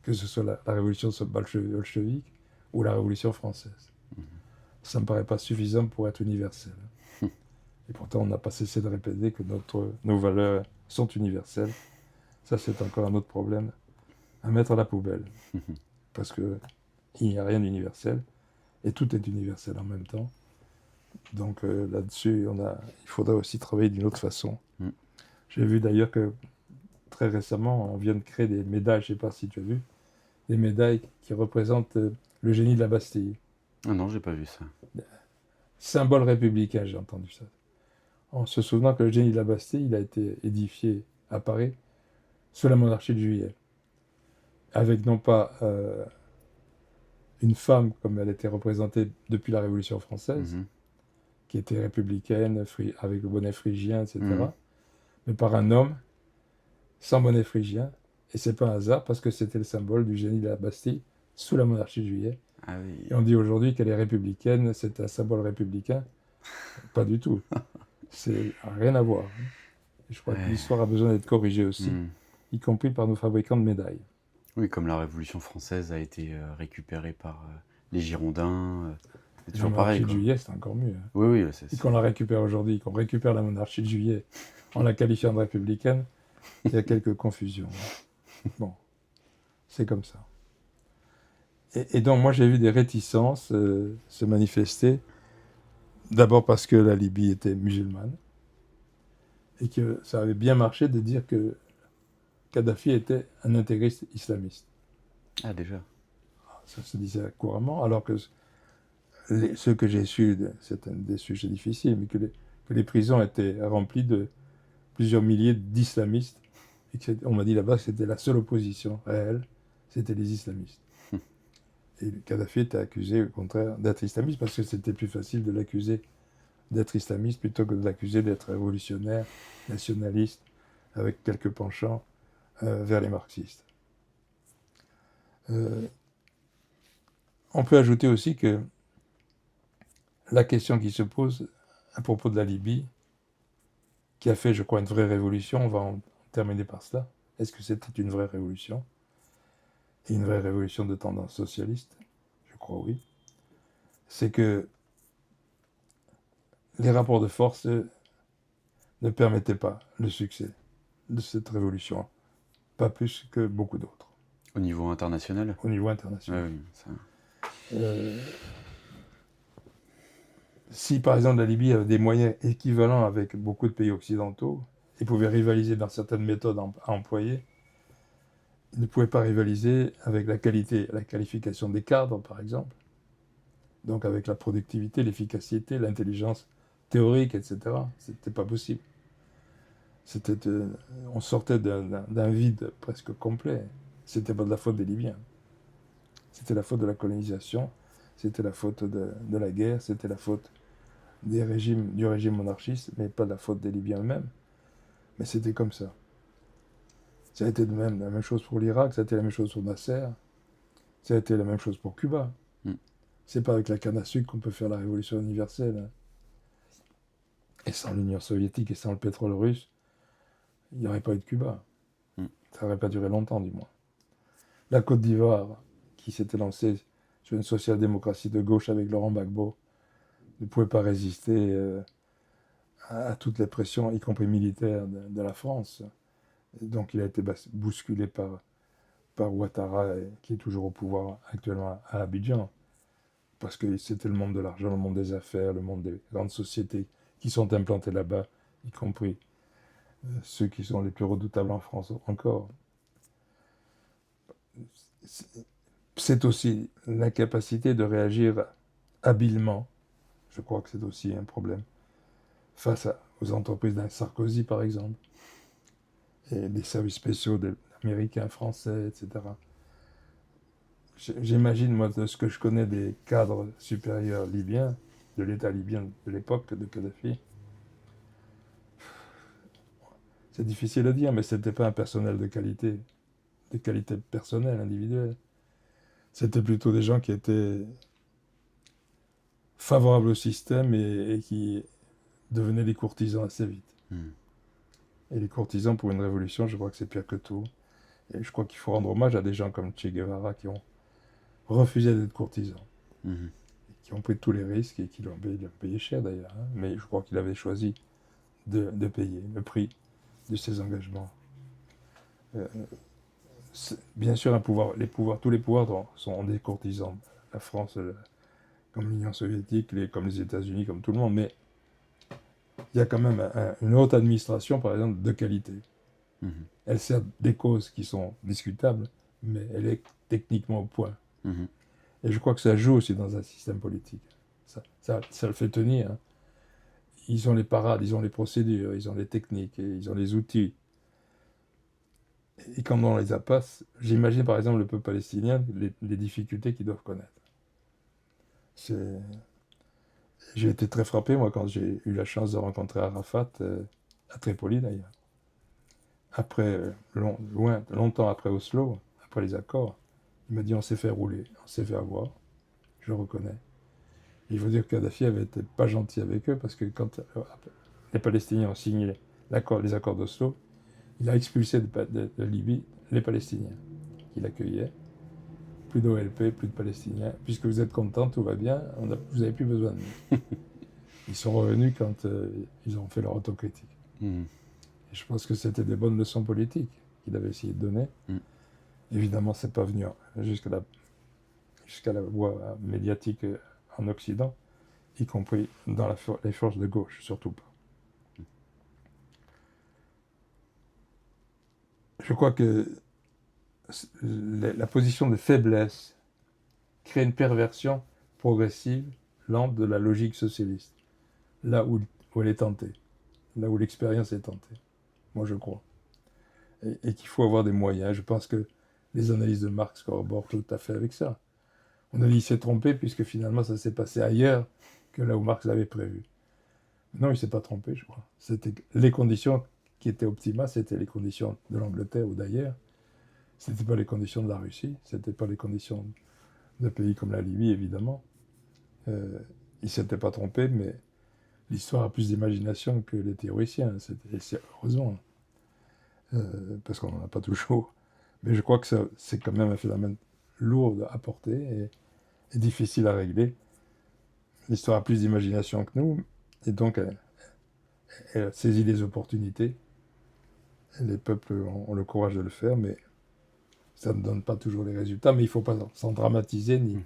Que ce soit la révolution bolchevique ou la révolution française. Ça ne me paraît pas suffisant pour être universel. Et pourtant, on n'a pas cessé de répéter que nos valeurs sont universelles. Ça, c'est encore un autre problème à mettre à la poubelle. Parce qu'il n'y a rien d'universel, et tout est universel en même temps. Donc là-dessus, il faudrait aussi travailler d'une autre façon. J'ai vu d'ailleurs que très récemment, on vient de créer des médailles, je ne sais pas si tu as vu, des médailles qui représentent le génie de la Bastille. Ah non, j'ai pas vu ça. Symbole républicain, j'ai entendu ça. En se souvenant que le génie de la Bastille, il a été édifié à Paris sous la monarchie de Juillet, avec non pas une femme comme elle était représentée depuis la Révolution française, qui était républicaine, avec le bonnet phrygien, etc., mais par un homme sans bonnet phrygien. Et c'est pas un hasard, parce que c'était le symbole du génie de la Bastille sous la monarchie de Juillet. Ah oui. Et on dit aujourd'hui qu'elle est républicaine, c'est un symbole républicain. Pas du tout. C'est rien à voir. Et je crois que l'histoire a besoin d'être corrigée aussi, y compris par nos fabricants de médailles. Oui, comme la Révolution française a été récupérée par les Girondins. C'est toujours pareil. La monarchie de Juillet, c'est encore mieux. Oui. Et qu'on la récupère aujourd'hui, qu'on récupère la monarchie de Juillet en la qualifiant de républicaine, il y a quelques confusions. Bon, c'est comme ça. Et donc, moi, j'ai vu des réticences se manifester. D'abord parce que la Libye était musulmane et que ça avait bien marché de dire que Kadhafi était un intégriste islamiste. Ah, déjà. Ça se disait couramment, alors que ce que j'ai su, c'est des sujets difficiles, mais que les prisons étaient remplies de plusieurs milliers d'islamistes. Et on m'a dit là-bas que c'était la seule opposition réelle, c'était les islamistes. Et Kadhafi était accusé, au contraire, d'être islamiste, parce que c'était plus facile de l'accuser d'être islamiste plutôt que de l'accuser d'être révolutionnaire, nationaliste, avec quelques penchants vers les marxistes. On peut ajouter aussi que la question qui se pose à propos de la Libye, qui a fait, je crois, une vraie révolution, on va en terminer par cela. Est-ce que c'était une vraie révolution? Et une vraie révolution de tendance socialiste? Je crois oui. C'est que les rapports de force ne permettaient pas le succès de cette révolution, pas plus que beaucoup d'autres. Au niveau international? Au niveau international. Oui, ça... Si par exemple la Libye avait des moyens équivalents avec beaucoup de pays occidentaux et pouvait rivaliser dans certaines méthodes à employer, il ne pouvait pas rivaliser avec la qualité, la qualification des cadres par exemple, donc avec la productivité, l'efficacité, l'intelligence théorique, etc. C'était pas possible. On sortait d'un vide presque complet. C'était pas de la faute des Libyens. C'était la faute de la colonisation, c'était la faute de la guerre, c'était la faute du régime monarchiste, mais pas de la faute des Libyens eux-mêmes. Mais c'était comme ça. Ça a été la même chose pour l'Irak, ça a été la même chose pour Nasser, ça a été la même chose pour Cuba. Mm. C'est pas avec la canne à sucre qu'on peut faire la révolution universelle, hein. Et sans l'Union soviétique et sans le pétrole russe, il n'y aurait pas eu de Cuba. Mm. Ça n'aurait pas duré longtemps, du moins. La Côte d'Ivoire, qui s'était lancée sur une social-démocratie de gauche avec Laurent Gbagbo, ne pouvait pas résister à toutes les pressions, y compris militaires, de la France. Et donc il a été bousculé par Ouattara, qui est toujours au pouvoir actuellement à Abidjan. Parce que c'était le monde de l'argent, le monde des affaires, le monde des grandes sociétés qui sont implantées là-bas, y compris ceux qui sont les plus redoutables en France encore. C'est aussi l'incapacité de réagir habilement. Je crois que c'est aussi un problème. Face aux entreprises d'un Sarkozy, par exemple, et des services spéciaux américains, français, etc. J'imagine, moi, de ce que je connais des cadres supérieurs libyens, de l'État libyen de l'époque de Kadhafi, c'est difficile à dire, mais ce n'était pas un personnel de qualité personnelle, individuelle. C'était plutôt des gens qui étaient favorables au système et qui devenaient des courtisans assez vite. Mm. Et les courtisans, pour une révolution, je crois que c'est pire que tout. Et je crois qu'il faut rendre hommage à des gens comme Che Guevara qui ont refusé d'être courtisans, Mhm. qui ont pris tous les risques et qui l'ont payé cher d'ailleurs. Hein. Mais je crois qu'il avait choisi de payer le prix de ses engagements. Euh, bien sûr, tous les pouvoirs sont des courtisans. La France, comme l'Union soviétique, comme les États-Unis, comme tout le monde. Mais il y a quand même une haute administration, par exemple, de qualité. Mhm. Elle sert des causes qui sont discutables, mais elle est techniquement au point. Mhm. Et je crois que ça joue aussi dans un système politique. Ça le fait tenir. Hein. Ils ont les parades, ils ont les procédures, ils ont les techniques, et ils ont les outils. Et quand on les a pas, j'imagine par exemple le peuple palestinien, les difficultés qu'ils doivent connaître. J'ai été très frappé, moi, quand j'ai eu la chance de rencontrer Arafat, à Tripoli d'ailleurs. Après, longtemps après Oslo, après les accords, il m'a dit on s'est fait rouler, on s'est fait avoir, je le reconnais. Il faut dire que Kadhafi avait été pas gentil avec eux parce que quand les Palestiniens ont signé les accords d'Oslo, il a expulsé de Libye les Palestiniens qu'il accueillait. Plus d'OLP, plus de Palestiniens. Puisque vous êtes contents, tout va bien, vous n'avez plus besoin de nous. Ils sont revenus quand ils ont fait leur autocritique. Mhm. Et je pense que c'était des bonnes leçons politiques qu'il avait essayé de donner. Mm. Évidemment, c'est pas venu jusqu'à la voie médiatique en Occident, y compris dans les forces de gauche, surtout pas. Je crois que la position de faiblesse crée une perversion progressive, lente de la logique socialiste, là où elle est tentée, là où l'expérience est tentée. Moi, je crois. Et qu'il faut avoir des moyens. Je pense que les analyses de Marx corroborent tout à fait avec ça. On a dit qu'il s'est trompé puisque finalement ça s'est passé ailleurs que là où Marx l'avait prévu. Non, il ne s'est pas trompé, je crois. C'était les conditions qui étaient optimales, c'était les conditions de l'Angleterre ou d'ailleurs. Ce n'étaient pas les conditions de la Russie, ce n'étaient pas les conditions de pays comme la Libye, évidemment. Il ne s'était pas trompé, mais l'histoire a plus d'imagination que les théoriciens, heureusement, parce qu'on n'en a pas toujours. Mais je crois que c'est quand même un phénomène lourd à porter et difficile à régler. L'histoire a plus d'imagination que nous, et donc elle saisit les opportunités. Et les peuples ont le courage de le faire, mais ça ne donne pas toujours les résultats. Mais il ne faut pas s'en dramatiser ni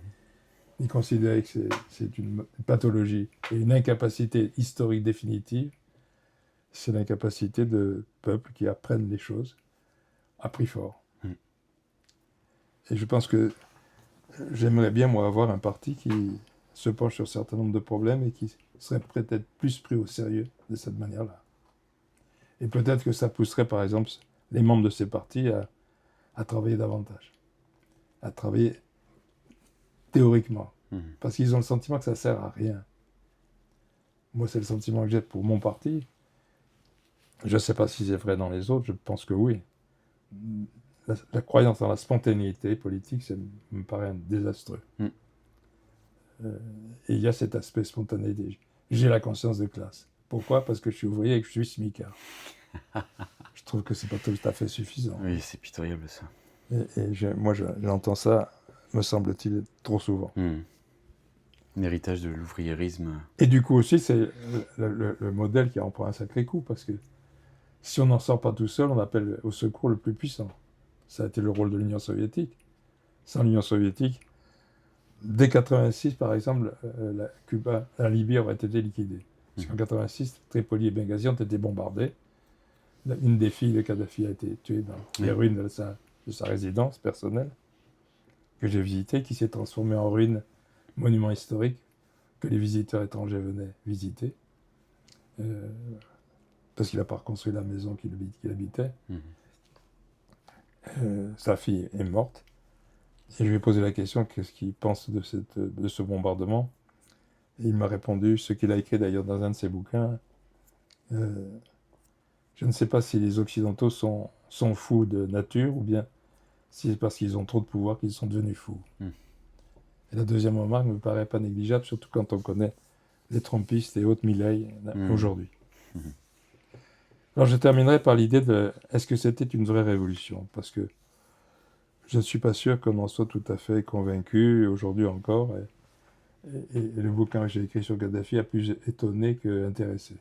considérer que c'est une pathologie et une incapacité historique définitive. C'est l'incapacité de peuples qui apprennent les choses à prix fort. Mm. Et je pense que j'aimerais bien, moi, avoir un parti qui se penche sur un certain nombre de problèmes et qui serait peut-être plus pris au sérieux de cette manière-là. Et peut-être que ça pousserait, par exemple, les membres de ces partis à travailler davantage, à travailler théoriquement, Mhm. parce qu'ils ont le sentiment que ça ne sert à rien. Moi, c'est le sentiment que j'ai pour mon parti. Je ne sais pas si c'est vrai dans les autres, je pense que oui. La croyance dans la spontanéité politique, ça me paraît désastreux. Mm. Et il y a cet aspect spontanéité. J'ai la conscience de classe. Pourquoi? Parce que je suis ouvrier et que je suis smicard. Je trouve que c'est pas tout à fait suffisant. Oui, c'est pitoyable ça. Moi, j'entends ça, me semble-t-il, trop souvent. Un héritage de l'ouvriérisme. Et du coup aussi, c'est le modèle qui en prend un sacré coup, parce que si on n'en sort pas tout seul, on appelle au secours le plus puissant. Ça a été le rôle de l'Union soviétique. Sans l'Union soviétique, dès 86, par exemple, la Libye aurait été liquidée. Parce qu'en 86, Tripoli et Benghazi ont été bombardés. Une des filles de Kadhafi a été tuée dans les ruines de sa résidence personnelle, que j'ai visitée, qui s'est transformée en ruine, monument historique, que les visiteurs étrangers venaient visiter. Parce qu'il n'a pas reconstruit la maison qu'il habitait. Sa fille est morte. Et je lui ai posé la question, qu'est-ce qu'il pense de ce bombardement? Et il m'a répondu, ce qu'il a écrit d'ailleurs dans un de ses bouquins, je ne sais pas si les Occidentaux sont fous de nature, ou bien si c'est parce qu'ils ont trop de pouvoir qu'ils sont devenus fous. Et la deuxième remarque ne me paraît pas négligeable, surtout quand on connaît les trompistes et autres Milei aujourd'hui. Alors je terminerai par l'idée de, est-ce que c'était une vraie révolution? Parce que je ne suis pas sûr qu'on en soit tout à fait convaincu aujourd'hui encore. Et le bouquin que j'ai écrit sur Kadhafi a plus étonné qu'intéressé.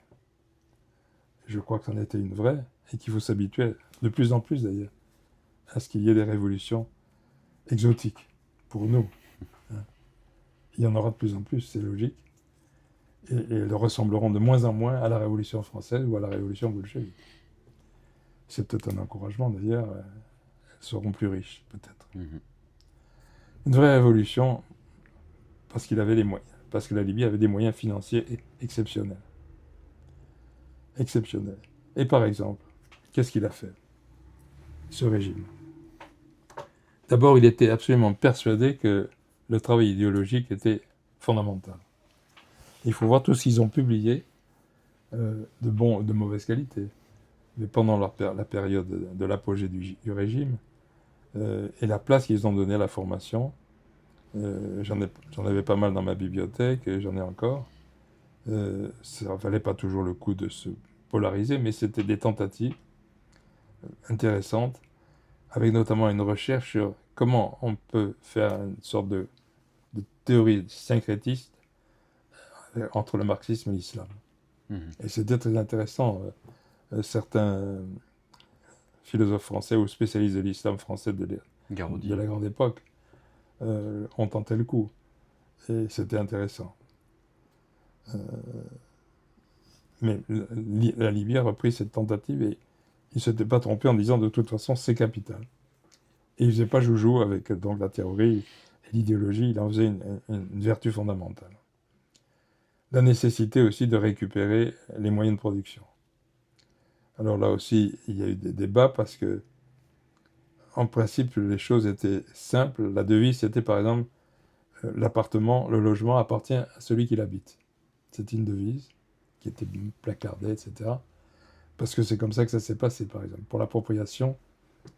Je crois que c'en était une vraie, et qu'il faut s'habituer, de plus en plus d'ailleurs, à ce qu'il y ait des révolutions exotiques, pour nous. Il y en aura de plus en plus, c'est logique. Et elles ressembleront de moins en moins à la Révolution française ou à la Révolution bolchevique. C'est peut-être un encouragement d'ailleurs, elles seront plus riches, peut-être. Une vraie révolution, parce qu'il avait les moyens, parce que la Libye avait des moyens financiers exceptionnels. Exceptionnels. Et par exemple, qu'est-ce qu'il a fait, ce régime? D'abord, il était absolument persuadé que le travail idéologique était fondamental. Il faut voir tout ce qu'ils ont publié, de mauvaise qualité, mais pendant la période de l'apogée du régime, et la place qu'ils ont donnée à la formation. J'en avais pas mal dans ma bibliothèque, et j'en ai encore. Ça ne valait pas toujours le coup de se polariser, mais c'était des tentatives intéressantes, avec notamment une recherche sur comment on peut faire une sorte de théorie syncrétiste entre le marxisme et l'islam. Et c'était très intéressant. Certains philosophes français ou spécialistes de l'islam français de la grande époque ont tenté le coup. Et c'était intéressant. Mais la Libye a repris cette tentative et il ne s'était pas trompé en disant de toute façon c'est capital. Et il ne faisait pas joujou avec donc, la théorie et l'idéologie, il en faisait une vertu fondamentale. La nécessité aussi de récupérer les moyens de production. Alors là aussi, il y a eu des débats parce que, en principe, les choses étaient simples. La devise, c'était par exemple, l'appartement, le logement appartient à celui qui l'habite. C'était une devise qui était placardée, etc. Parce que c'est comme ça que ça s'est passé, par exemple. Pour l'appropriation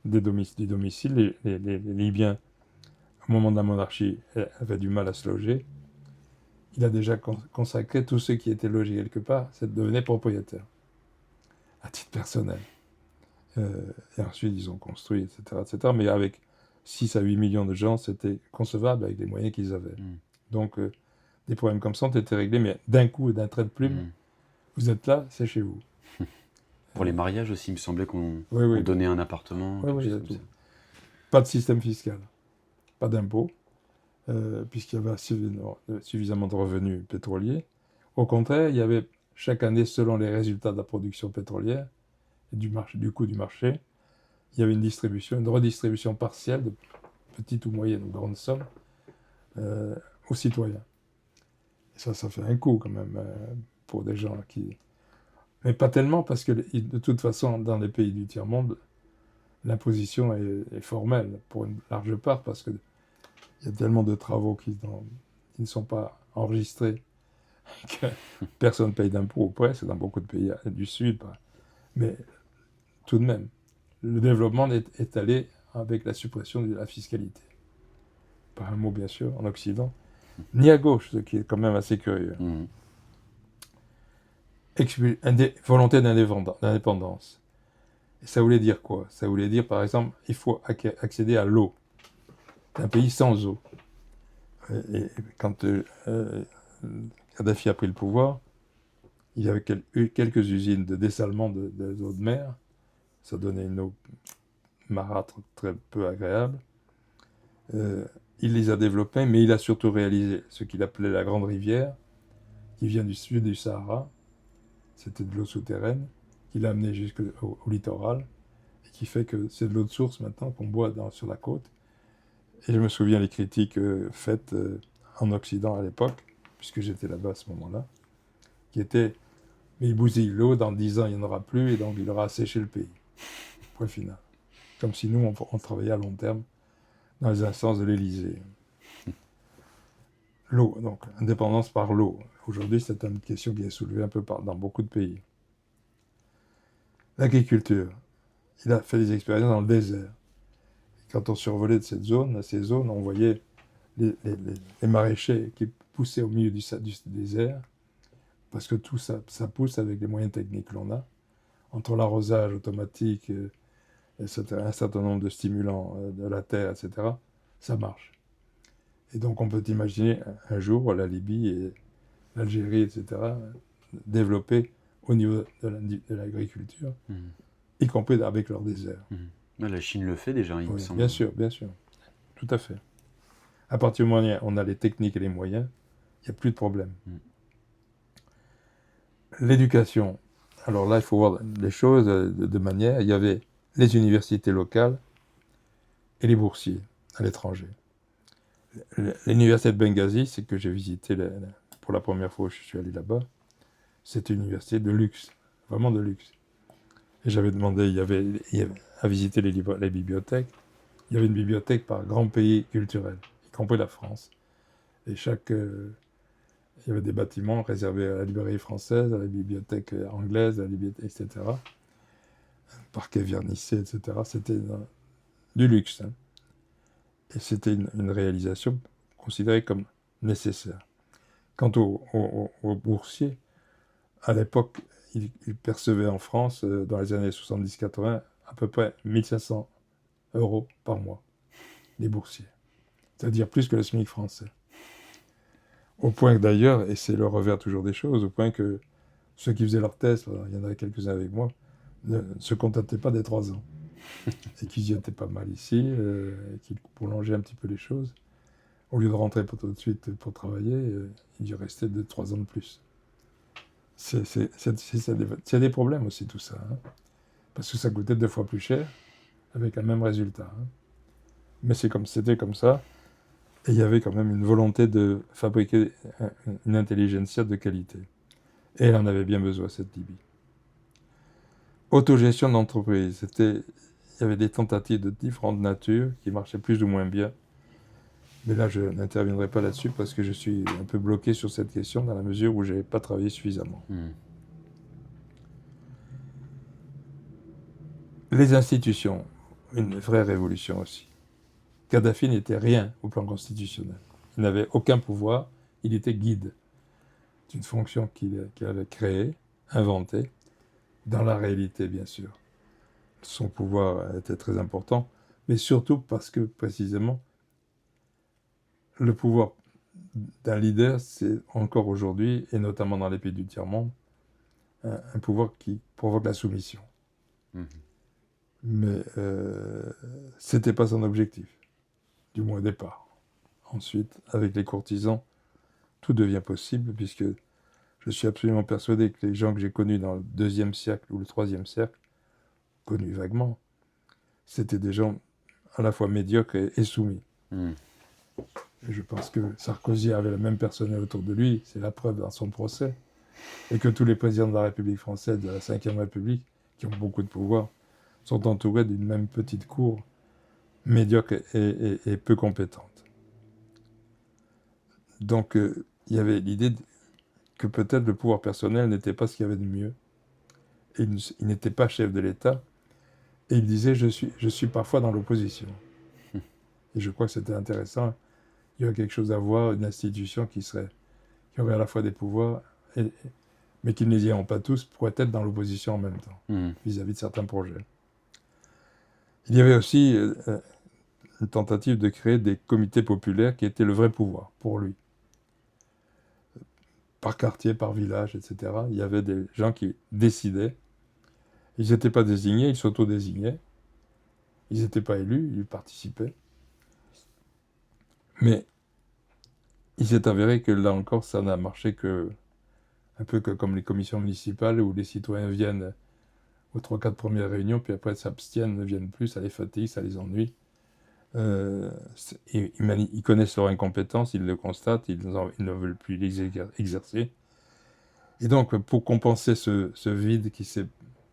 du domicile, les Libyens, au moment de la monarchie, avaient du mal à se loger. Il a déjà consacré tous ceux qui étaient logés quelque part, ça devenait propriétaire, à titre personnel. Et ensuite, ils ont construit, etc., etc. Mais avec 6 à 8 millions de gens, c'était concevable avec les moyens qu'ils avaient. Donc, des problèmes comme ça ont été réglés, mais d'un coup et d'un trait de plume, vous êtes là, c'est chez vous. Pour les mariages aussi, il me semblait qu'on donnait un appartement. Oui, pas de système fiscal, pas d'impôt, puisqu'il y avait suffisamment de revenus pétroliers. Au contraire, il y avait chaque année, selon les résultats de la production pétrolière et du coût du marché, il y avait une redistribution partielle de petites ou moyennes ou grandes sommes aux citoyens. Et ça fait un coût quand même pour des gens qui... Mais pas tellement, parce que de toute façon, dans les pays du tiers-monde, l'imposition est formelle pour une large part, parce qu'il y a tellement de travaux qui ne sont pas enregistrés que personne ne paye d'impôts ou presque dans beaucoup de pays du Sud. Mais tout de même, le développement est allé avec la suppression de la fiscalité. Pas un mot, bien sûr, en Occident, ni à gauche, ce qui est quand même assez curieux. Volonté d'indépendance. Et ça voulait dire quoi? Ça voulait dire, par exemple, il faut accéder à l'eau. C'est un pays sans eau. Et quand Kadhafi a pris le pouvoir, il y avait eu quelques usines de dessalement de l'eau de mer. Ça donnait une eau marâtre très peu agréable. Il les a développés, mais il a surtout réalisé ce qu'il appelait la Grande Rivière, qui vient du sud du Sahara. C'était de l'eau souterraine, qu'il a amenée jusqu'au littoral, et qui fait que c'est de l'eau de source maintenant qu'on boit sur la côte. Et je me souviens les critiques faites en Occident à l'époque, puisque j'étais là-bas à ce moment-là, qui étaient « mais il bousille l'eau, dans 10 ans il n'y en aura plus, et donc il aura asséché le pays ». Point final. Comme si nous, on travaillait à long terme dans les instances de l'Élysée. L'eau, donc, indépendance par l'eau. Aujourd'hui, c'est une question qui est soulevée un peu dans beaucoup de pays. L'agriculture. Il a fait des expériences dans le désert. Quand on survolait de ces zones, on voyait les maraîchers qui poussaient au milieu du désert, parce que tout ça pousse avec les moyens techniques que l'on a, entre l'arrosage automatique, un certain nombre de stimulants de la terre, etc., ça marche. Et donc on peut imaginer un jour la Libye et l'Algérie, etc., développer au niveau de l'agriculture, y compris avec leur désert. La Chine le fait déjà, il me semble. Bien sûr, tout à fait. À partir du moment où on a les techniques et les moyens, il n'y a plus de problème. L'éducation. Alors là, il faut voir les choses de manière... Il y avait les universités locales et les boursiers à l'étranger. L'université de Benghazi, c'est que j'ai visité pour la première fois où je suis allé là-bas. C'est une université de luxe, vraiment de luxe. Et j'avais demandé, il y avait à visiter les bibliothèques. Il y avait une bibliothèque par grand pays culturel, y compris la France. Et il y avait des bâtiments réservés à la librairie française, à la bibliothèque anglaise, à la bibliothèque, etc. Parquet vernissé, etc. C'était du luxe. Hein. Et c'était une réalisation considérée comme nécessaire. Quant aux boursiers, à l'époque, ils percevaient en France, dans les années 70-80, à peu près 1500 € par mois, les boursiers. C'est-à-dire plus que le SMIC français. Au point que d'ailleurs, et c'est le revers toujours des choses, au point que ceux qui faisaient leur thèse, il y en avait quelques-uns avec moi, ne se contentaient pas des 3 ans. Et qu'ils y étaient pas mal ici, et qu'ils prolongeaient un petit peu les choses. Au lieu de rentrer tout de suite pour travailler, ils y restaient 2-3 ans de plus. C'est des problèmes aussi tout ça. Hein. Parce que ça coûtait 2 fois plus cher, avec un même résultat. Hein. Mais c'était comme ça. Et il y avait quand même une volonté de fabriquer une intelligentsia de qualité. Et elle en avait bien besoin, cette Libye. Autogestion d'entreprise. Il y avait des tentatives de différentes natures qui marchaient plus ou moins bien. Mais là, je n'interviendrai pas là-dessus parce que je suis un peu bloqué sur cette question dans la mesure où je n'avais pas travaillé suffisamment. Les institutions, une vraie révolution aussi. Kadhafi n'était rien au plan constitutionnel. Il n'avait aucun pouvoir, il était guide. C'est une fonction qu'il avait créée, inventée, dans la réalité, bien sûr. Son pouvoir était très important, mais surtout parce que, précisément, le pouvoir d'un leader, c'est encore aujourd'hui, et notamment dans les pays du tiers-monde, un pouvoir qui provoque la soumission. Mais ce n'était pas son objectif, du moins au départ. Ensuite, avec les courtisans, tout devient possible, puisque je suis absolument persuadé que les gens que j'ai connus dans le 2e siècle ou le 3e siècle, connus vaguement, c'était des gens à la fois médiocres et soumis. Et je pense que Sarkozy avait le même personnel autour de lui, c'est la preuve dans son procès, et que tous les présidents de la République française, de la Ve République, qui ont beaucoup de pouvoir, sont entourés d'une même petite cour médiocre et peu compétente. Donc, il y avait l'idée que peut-être le pouvoir personnel n'était pas ce qu'il y avait de mieux. Et il n'était pas chef de l'État. Et il disait, je suis parfois dans l'opposition. Et je crois que c'était intéressant. Il y aurait quelque chose à voir, une institution qui aurait à la fois des pouvoirs, mais qui ne les ayant pas tous, pourrait être dans l'opposition en même temps, vis-à-vis de certains projets. Il y avait aussi une tentative de créer des comités populaires qui étaient le vrai pouvoir pour lui. Par quartier, par village, etc. Il y avait des gens qui décidaient. Ils n'étaient pas désignés, ils s'auto-désignaient. Ils n'étaient pas élus, ils participaient. Mais il s'est avéré que là encore, ça n'a marché un peu comme les commissions municipales où les citoyens viennent aux 3-4 premières réunions, puis après s'abstiennent, ne viennent plus, ça les fatigue, ça les ennuie. Ils connaissent leur incompétence, ils le constatent, ils ne veulent plus l'exercer. Et donc, pour compenser ce vide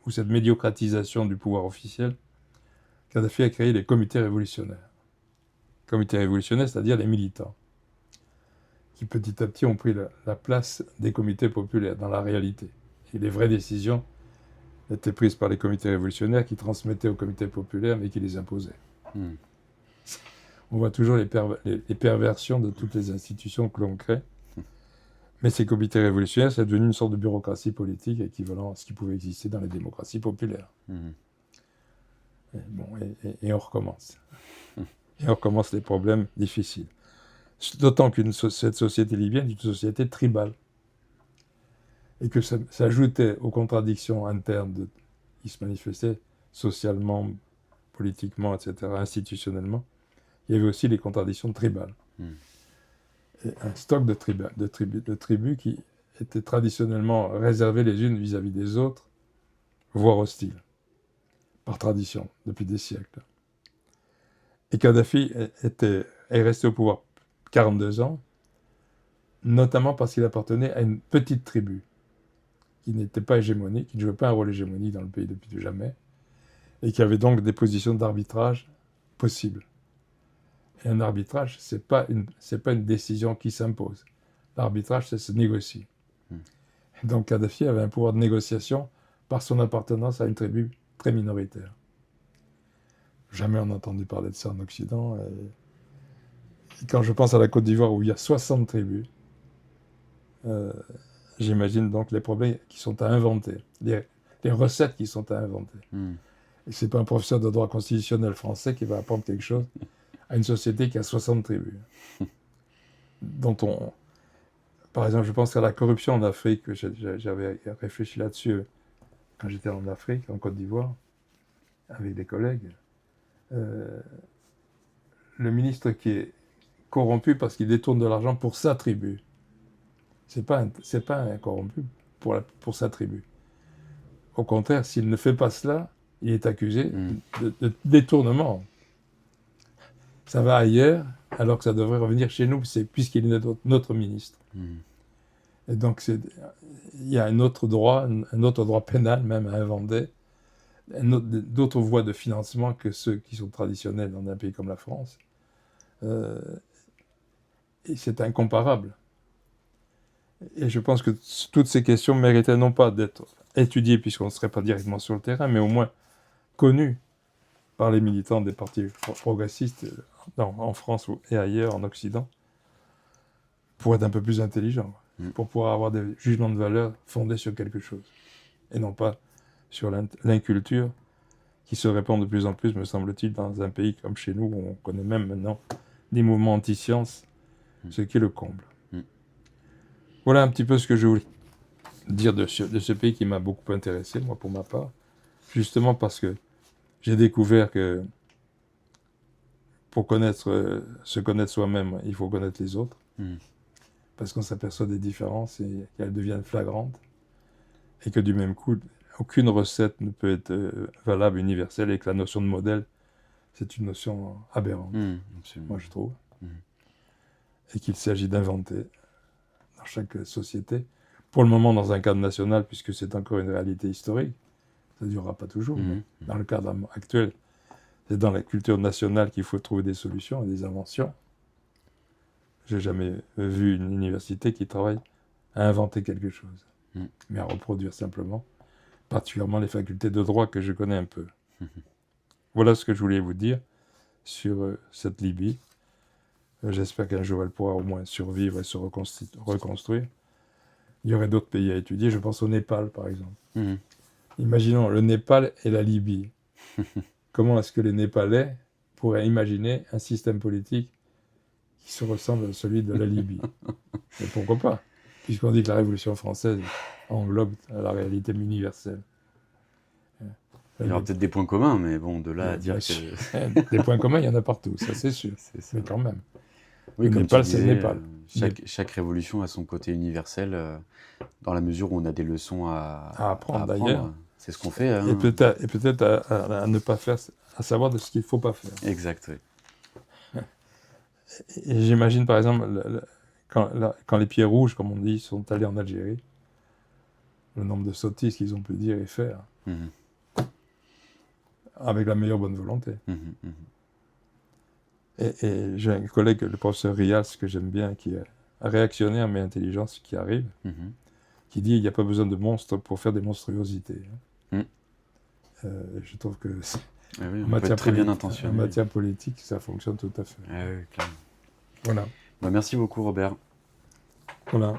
ou cette médiocratisation du pouvoir officiel, Kadhafi a créé les comités révolutionnaires. Comités révolutionnaires, c'est-à-dire les militants, qui petit à petit ont pris la place des comités populaires dans la réalité. Et les vraies décisions étaient prises par les comités révolutionnaires qui transmettaient aux comités populaires, mais qui les imposaient. On voit toujours les perversions de toutes les institutions que l'on crée. Mais ces comités révolutionnaires, c'est devenu une sorte de bureaucratie politique équivalent à ce qui pouvait exister dans les démocraties populaires. Et on recommence. Et on recommence les problèmes difficiles. D'autant que cette société libyenne est une société tribale. Et que ça ajoutait aux contradictions internes qui se manifestaient socialement, politiquement, etc., institutionnellement. Il y avait aussi les contradictions tribales. Et un stock de tribus qui étaient traditionnellement réservées les unes vis-à-vis des autres, voire hostiles, par tradition, depuis des siècles. Et Kadhafi est resté au pouvoir 42 ans, notamment parce qu'il appartenait à une petite tribu, qui n'était pas hégémonique, qui ne jouait pas un rôle hégémonique dans le pays depuis jamais, et qui avait donc des positions d'arbitrage possibles. Et un arbitrage, c'est pas une décision qui s'impose. L'arbitrage, ça se négocie. Et donc Kadhafi avait un pouvoir de négociation par son appartenance à une tribu très minoritaire. Jamais on n'a entendu parler de ça en Occident. Et quand je pense à la Côte d'Ivoire où il y a 60 tribus, j'imagine donc les problèmes qui sont à inventer, les recettes qui sont à inventer. Et ce n'est pas un professeur de droit constitutionnel français qui va apprendre quelque chose à une société qui a 60 tribus. Par exemple, je pense à la corruption en Afrique, j'avais réfléchi là-dessus quand j'étais en Afrique, en Côte d'Ivoire, avec des collègues. Le ministre qui est corrompu parce qu'il détourne de l'argent pour sa tribu. C'est pas un corrompu pour sa tribu. Au contraire, s'il ne fait pas cela, il est accusé de détournement. Ça va ailleurs, alors que ça devrait revenir chez nous, puisqu'il est notre ministre. Et donc, il y a un autre droit pénal même à inventer, d'autres voies de financement que ceux qui sont traditionnels dans un pays comme la France. Et c'est incomparable. Et je pense que toutes ces questions méritaient non pas d'être étudiées, puisqu'on ne serait pas directement sur le terrain, mais au moins connues par les militants des partis progressistes en France et ailleurs, en Occident, pour être un peu plus intelligents, pour pouvoir avoir des jugements de valeur fondés sur quelque chose, et non pas sur l'inculture qui se répand de plus en plus, me semble-t-il, dans un pays comme chez nous, où on connaît même maintenant des mouvements anti-science, ce qui est le comble. Voilà un petit peu ce que je voulais dire de ce pays qui m'a beaucoup intéressé, moi, pour ma part, justement parce que j'ai découvert que pour se connaître soi-même, il faut connaître les autres, parce qu'on s'aperçoit des différences et qu'elles deviennent flagrantes, et que du même coup, aucune recette ne peut être valable, universelle, et que la notion de modèle, c'est une notion aberrante, moi je trouve, et qu'il s'agit d'inventer dans chaque société, pour le moment dans un cadre national, puisque c'est encore une réalité historique, ça ne durera pas toujours, mais dans le cadre actuel, c'est dans la culture nationale qu'il faut trouver des solutions et des inventions. Je n'ai jamais vu une université qui travaille à inventer quelque chose, Mm. mais à reproduire simplement, particulièrement les facultés de droit que je connais un peu. Voilà ce que je voulais vous dire sur cette Libye. J'espère qu'un jour elle pourra au moins survivre et se reconstruire. Il y aurait d'autres pays à étudier, je pense au Népal par exemple. Mhm. Imaginons le Népal et la Libye. Comment est-ce que les Népalais pourraient imaginer un système politique qui se ressemble à celui de la Libye? Mais pourquoi pas? Puisqu'on dit que la Révolution française englobe la réalité universelle. Il y aura peut-être des points communs, mais bon, de là à dire Bien que... sûr. Des points communs, il y en a partout, ça c'est sûr. C'est ça. Mais quand même. Oui, Le comme Népal, tu c'est le disais, Népal. chaque révolution a son côté universel, dans la mesure où on a des leçons À apprendre d'ailleurs. C'est ce qu'on fait. Hein. Et peut-être à ne pas faire, à savoir de ce qu'il ne faut pas faire. Exact, oui. Et j'imagine par exemple, quand les pieds rouges, comme on dit, sont allés en Algérie, le nombre de sottises qu'ils ont pu dire et faire, Mhm. avec la meilleure bonne volonté. Mhm, mhm. Et j'ai un collègue, le professeur Rias, que j'aime bien, qui est réactionnaire mais intelligent, ce qui arrive, Mhm. qui dit qu'il n'y a pas besoin de monstres pour faire des monstruosités. Mm. Je trouve que Ah oui, on peut être très bien en intentionné. matière politique, ça fonctionne tout à fait. Ah oui, clairement. Voilà. Bah, merci beaucoup, Robert. Voilà.